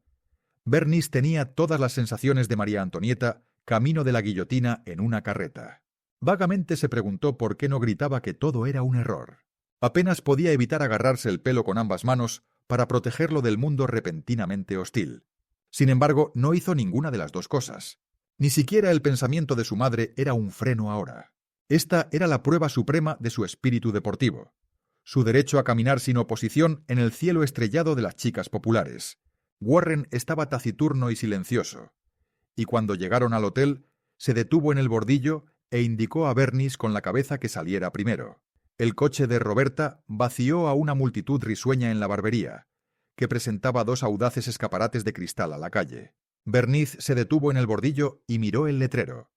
Bernice tenía todas las sensaciones de María Antonieta camino de la guillotina en una carreta. Vagamente se preguntó por qué no gritaba que todo era un error. Apenas podía evitar agarrarse el pelo con ambas manos para protegerlo del mundo repentinamente hostil. Sin embargo, no hizo ninguna de las dos cosas. Ni siquiera el pensamiento de su madre era un freno ahora. Esta era la prueba suprema de su espíritu deportivo. Su derecho a caminar sin oposición en el cielo estrellado de las chicas populares. Warren estaba taciturno y silencioso. Y cuando llegaron al hotel, se detuvo en el bordillo e indicó a Bernice con la cabeza que saliera primero. El coche de Roberta vació a una multitud risueña en la barbería, que presentaba 2 audaces escaparates de cristal a la calle. Bernice se detuvo en el bordillo y miró el letrero.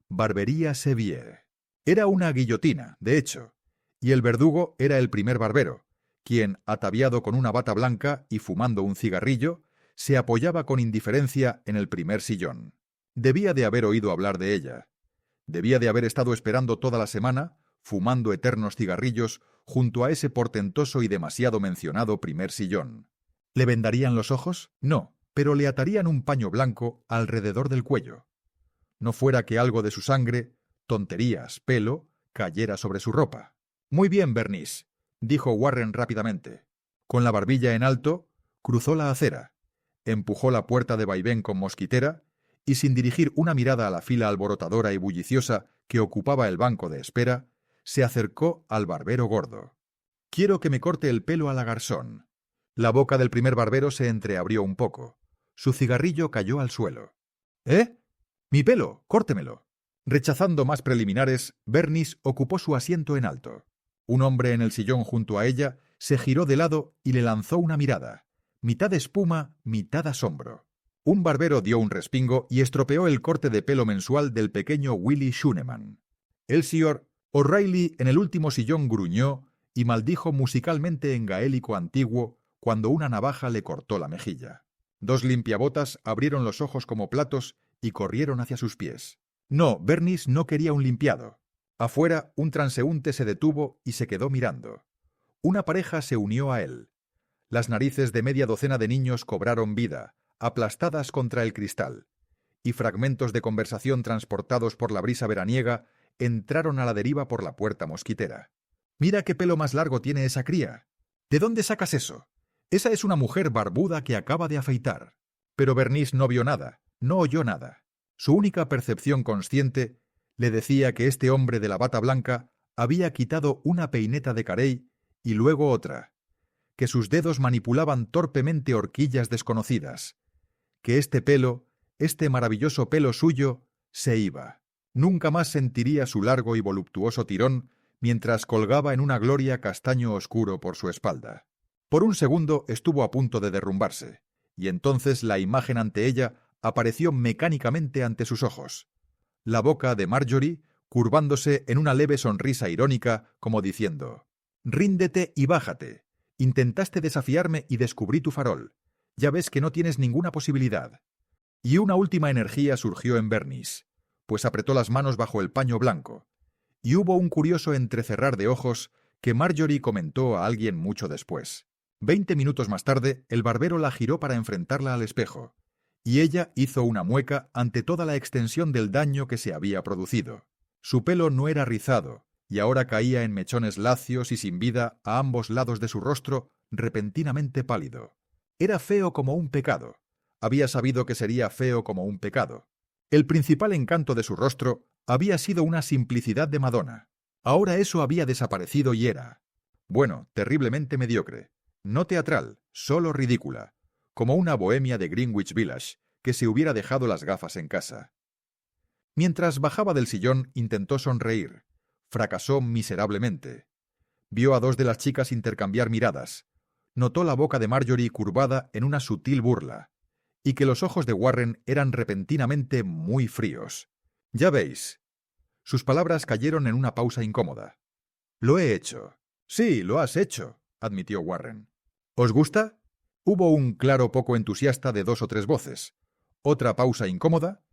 Barbería Sevier. Era una guillotina, de hecho, y el verdugo era el primer barbero, quien, ataviado con una bata blanca y fumando un cigarrillo, se apoyaba con indiferencia en el primer sillón. Debía de haber oído hablar de ella. Debía de haber estado esperando toda la semana, fumando eternos cigarrillos, junto a ese portentoso y demasiado mencionado primer sillón. ¿Le vendarían los ojos? No, pero le atarían un paño blanco alrededor del cuello. No fuera que algo de su sangre, tonterías, pelo, cayera sobre su ropa. «Muy bien, Bernice», dijo Warren rápidamente. Con la barbilla en alto, cruzó la acera, empujó la puerta de vaivén con mosquitera y, sin dirigir una mirada a la fila alborotadora y bulliciosa que ocupaba el banco de espera, se acercó al barbero gordo. «Quiero que me corte el pelo a la garzón». La boca del primer barbero se entreabrió un poco. Su cigarrillo cayó al suelo. «¿Eh? Mi pelo, córtemelo». Rechazando más preliminares, Bernice ocupó su asiento en alto. Un hombre en el sillón junto a ella se giró de lado y le lanzó una mirada, mitad espuma, mitad asombro. Un barbero dio un respingo y estropeó el corte de pelo mensual del pequeño Willy Schunemann. El señor O'Reilly en el último sillón gruñó y maldijo musicalmente en gaélico antiguo cuando una navaja le cortó la mejilla. 2 limpiabotas abrieron los ojos como platos y corrieron hacia sus pies. No, Bernice no quería un limpiado. Afuera, un transeúnte se detuvo y se quedó mirando. Una pareja se unió a él. Las narices de media docena de niños cobraron vida, aplastadas contra el cristal, y fragmentos de conversación transportados por la brisa veraniega entraron a la deriva por la puerta mosquitera. «Mira qué pelo más largo tiene esa cría. ¿De dónde sacas eso? Esa es una mujer barbuda que acaba de afeitar». Pero Bernice no vio nada, no oyó nada. Su única percepción consciente le decía que este hombre de la bata blanca había quitado una peineta de carey y luego otra, que sus dedos manipulaban torpemente horquillas desconocidas, que este pelo, este maravilloso pelo suyo, se iba. Nunca más sentiría su largo y voluptuoso tirón mientras colgaba en una gloria castaño oscuro por su espalda. Por un segundo estuvo a punto de derrumbarse, y entonces la imagen ante ella apareció mecánicamente ante sus ojos. La boca de Marjorie, curvándose en una leve sonrisa irónica, como diciendo: «Ríndete y bájate. Intentaste desafiarme y descubrí tu farol. Ya ves que no tienes ninguna posibilidad». Y una última energía surgió en Bernice, pues apretó las manos bajo el paño blanco, y hubo un curioso entrecerrar de ojos que Marjorie comentó a alguien mucho después. 20 minutos más tarde, el barbero la giró para enfrentarla al espejo, y ella hizo una mueca ante toda la extensión del daño que se había producido. Su pelo no era rizado, y ahora caía en mechones lacios y sin vida a ambos lados de su rostro, repentinamente pálido. Era feo como un pecado. Había sabido que sería feo como un pecado. El principal encanto de su rostro había sido una simplicidad de Madonna. Ahora eso había desaparecido y era, bueno, terriblemente mediocre. No teatral, solo ridícula, como una bohemia de Greenwich Village que se hubiera dejado las gafas en casa. Mientras bajaba del sillón, intentó sonreír. Fracasó miserablemente. Vio a dos de las chicas intercambiar miradas. Notó la boca de Marjorie curvada en una sutil burla, y que los ojos de Warren eran repentinamente muy fríos. «Ya veis». Sus palabras cayeron en una pausa incómoda. «Lo he hecho». «Sí, lo has hecho», admitió Warren. «¿Os gusta?» Hubo un claro poco entusiasta de 2 o 3 voces. Otra pausa incómoda,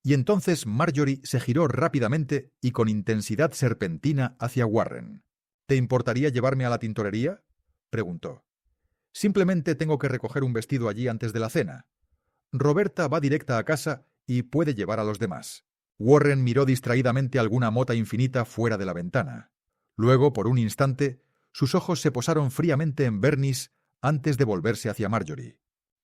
y entonces Marjorie se giró rápidamente y con intensidad serpentina hacia Warren. «¿Te importaría llevarme a la tintorería?», preguntó. «Simplemente tengo que recoger un vestido allí antes de la cena. Roberta va directa a casa y puede llevar a los demás». Warren miró distraídamente alguna mota infinita fuera de la ventana. Luego, por un instante, sus ojos se posaron fríamente en Bernice antes de volverse hacia Marjorie.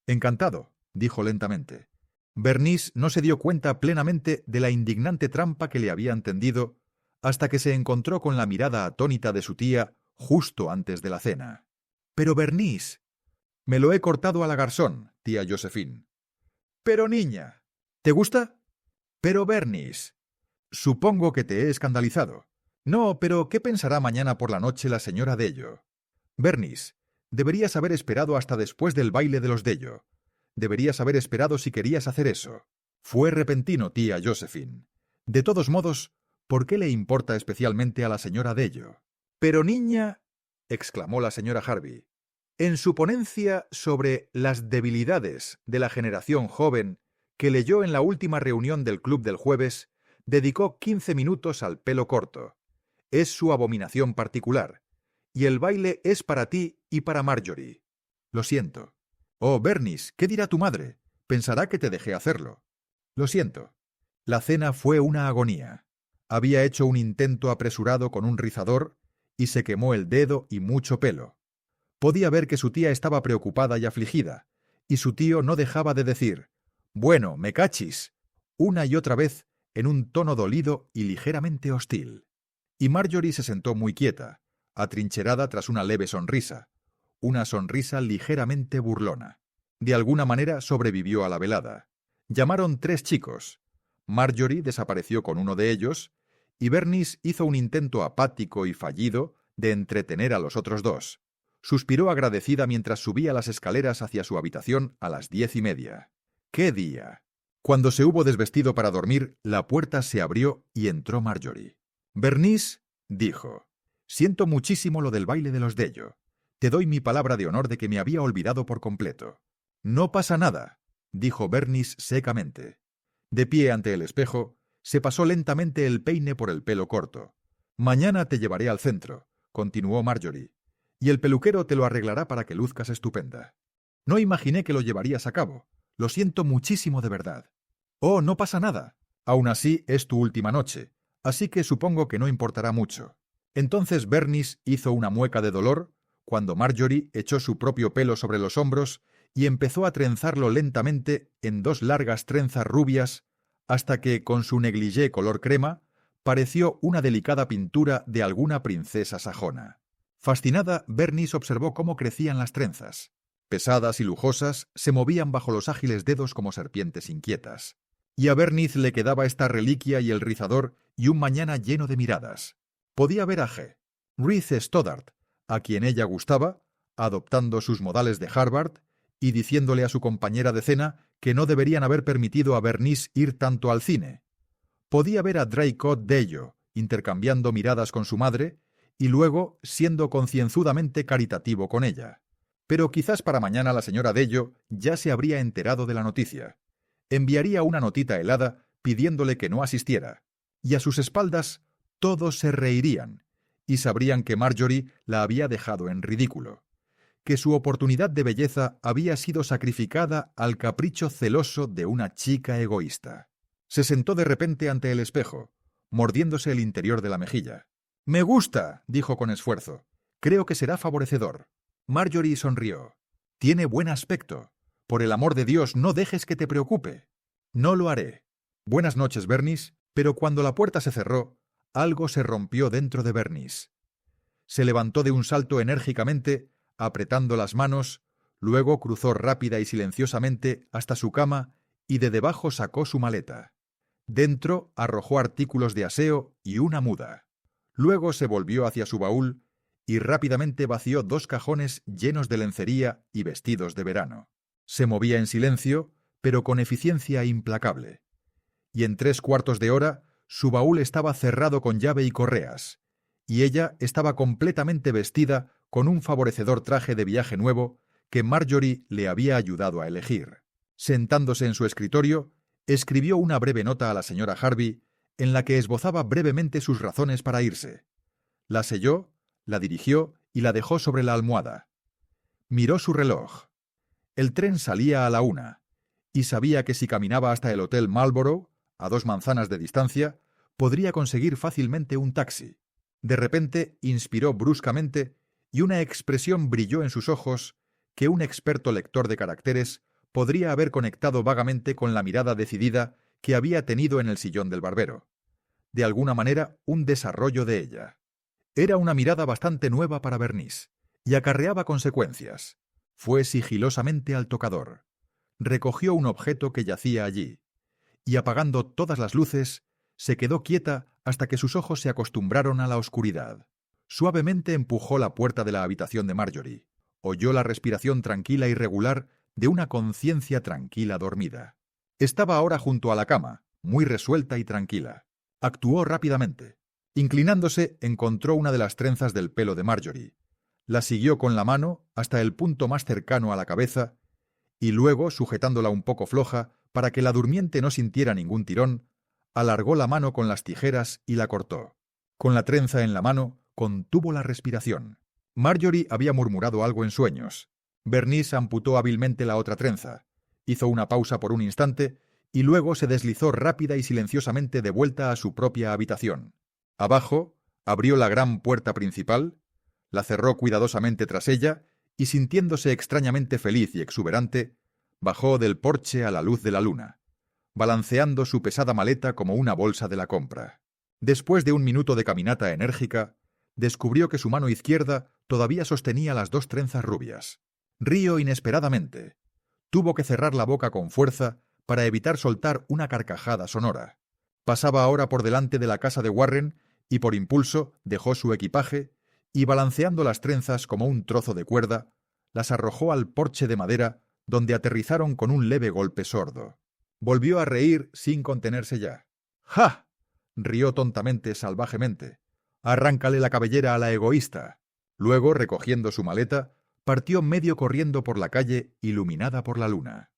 «Encantado», dijo lentamente. Bernice no se dio cuenta plenamente de la indignante trampa que le habían tendido hasta que se encontró con la mirada atónita de su tía justo antes de la cena. «Pero Bernice». «Me lo he cortado a la garzón, tía Josephine». «Pero niña». «¿Te gusta?» «Pero Bernice». «Supongo que te he escandalizado». «No, pero ¿qué pensará mañana por la noche la señora Dello?» «Bernice, deberías haber esperado hasta después del baile de los Dello. Deberías haber esperado si querías hacer eso. Fue repentino, tía Josephine. De todos modos, ¿por qué le importa especialmente a la señora Dello?» «Pero niña», exclamó la señora Harvey, en su ponencia sobre las debilidades de la generación joven que leyó en la última reunión del club del jueves, dedicó 15 minutos al pelo corto. Es su abominación particular. Y el baile es para ti y para Marjorie. Lo siento. Oh, Bernice, ¿qué dirá tu madre? Pensará que te dejé hacerlo. Lo siento. La cena fue una agonía. Había hecho un intento apresurado con un rizador y se quemó el dedo y mucho pelo. Podía ver que su tía estaba preocupada y afligida, y su tío no dejaba de decir: «Bueno, me cachis», una y otra vez en un tono dolido y ligeramente hostil. Y Marjorie se sentó muy quieta, atrincherada tras una leve sonrisa, una sonrisa ligeramente burlona. De alguna manera sobrevivió a la velada. Llamaron 3 chicos. Marjorie desapareció con uno de ellos, y Bernice hizo un intento apático y fallido de entretener a los otros 2. Suspiró agradecida mientras subía las escaleras hacia su habitación a las 10:30. ¡Qué día! Cuando se hubo desvestido para dormir, la puerta se abrió y entró Marjorie. «Bernice», dijo, «siento muchísimo lo del baile de los Dello. Te doy mi palabra de honor de que me había olvidado por completo». «No pasa nada», dijo Bernice secamente. De pie ante el espejo, se pasó lentamente el peine por el pelo corto. «Mañana te llevaré al centro», continuó Marjorie, «y el peluquero te lo arreglará para que luzcas estupenda. No imaginé que lo llevarías a cabo. Lo siento muchísimo de verdad». «Oh, no pasa nada. Aún así es tu última noche, así que supongo que no importará mucho». Entonces Bernice hizo una mueca de dolor cuando Marjorie echó su propio pelo sobre los hombros y empezó a trenzarlo lentamente en 2 largas trenzas rubias hasta que, con su negligé color crema, pareció una delicada pintura de alguna princesa sajona. Fascinada, Bernice observó cómo crecían las trenzas. Pesadas y lujosas, se movían bajo los ágiles dedos como serpientes inquietas. Y a Bernice le quedaba esta reliquia y el rizador y un mañana lleno de miradas. Podía ver a G. Ruth Stoddart, a quien ella gustaba, adoptando sus modales de Harvard y diciéndole a su compañera de cena que no deberían haber permitido a Bernice ir tanto al cine. Podía ver a Draycott Dello intercambiando miradas con su madre y luego siendo concienzudamente caritativo con ella. Pero quizás para mañana la señora Dello ya se habría enterado de la noticia. Enviaría una notita helada pidiéndole que no asistiera, y a sus espaldas todos se reirían y sabrían que Marjorie la había dejado en ridículo, que su oportunidad de belleza había sido sacrificada al capricho celoso de una chica egoísta. Se sentó de repente ante el espejo, mordiéndose el interior de la mejilla. «Me gusta», dijo con esfuerzo. «Creo que será favorecedor». Marjorie sonrió. «Tiene buen aspecto. Por el amor de Dios, no dejes que te preocupe». «No lo haré». «Buenas noches, Bernice», pero cuando la puerta se cerró, algo se rompió dentro de Bernice. Se levantó de un salto enérgicamente, apretando las manos, luego cruzó rápida y silenciosamente hasta su cama y de debajo sacó su maleta. Dentro arrojó artículos de aseo y una muda. Luego se volvió hacia su baúl y rápidamente vació 2 cajones llenos de lencería y vestidos de verano. Se movía en silencio, pero con eficiencia implacable. Y en 3/4 de hora su baúl estaba cerrado con llave y correas, y ella estaba completamente vestida con un favorecedor traje de viaje nuevo que Marjorie le había ayudado a elegir. Sentándose en su escritorio, escribió una breve nota a la señora Harvey en la que esbozaba brevemente sus razones para irse. La selló, la dirigió y la dejó sobre la almohada. Miró su reloj. El tren salía a la 1, y sabía que si caminaba hasta el Hotel Marlborough, a 2 manzanas de distancia, podría conseguir fácilmente un taxi. De repente inspiró bruscamente y una expresión brilló en sus ojos que un experto lector de caracteres podría haber conectado vagamente con la mirada decidida que había tenido en el sillón del barbero. De alguna manera, un desarrollo de ella. Era una mirada bastante nueva para Bernice, y acarreaba consecuencias. Fue sigilosamente al tocador. Recogió un objeto que yacía allí, y apagando todas las luces, se quedó quieta hasta que sus ojos se acostumbraron a la oscuridad. Suavemente empujó la puerta de la habitación de Marjorie. Oyó la respiración tranquila y regular de una conciencia tranquila dormida. Estaba ahora junto a la cama, muy resuelta y tranquila. Actuó rápidamente. Inclinándose, encontró una de las trenzas del pelo de Marjorie. La siguió con la mano hasta el punto más cercano a la cabeza y luego, sujetándola un poco floja para que la durmiente no sintiera ningún tirón, alargó la mano con las tijeras y la cortó. Con la trenza en la mano, contuvo la respiración. Marjorie había murmurado algo en sueños. Bernice amputó hábilmente la otra trenza, hizo una pausa por un instante y luego se deslizó rápida y silenciosamente de vuelta a su propia habitación. Abajo, abrió la gran puerta principal, la cerró cuidadosamente tras ella y, sintiéndose extrañamente feliz y exuberante, bajó del porche a la luz de la luna, balanceando su pesada maleta como una bolsa de la compra. Después de un minuto de caminata enérgica, descubrió que su mano izquierda todavía sostenía las 2 trenzas rubias. Rió inesperadamente. Tuvo que cerrar la boca con fuerza para evitar soltar una carcajada sonora. Pasaba ahora por delante de la casa de Warren y por impulso dejó su equipaje y, balanceando las trenzas como un trozo de cuerda, las arrojó al porche de madera donde aterrizaron con un leve golpe sordo. Volvió a reír sin contenerse ya. ¡Ja! Rió tontamente, salvajemente. «Arráncale la cabellera a la egoísta». Luego, recogiendo su maleta, partió medio corriendo por la calle iluminada por la luna.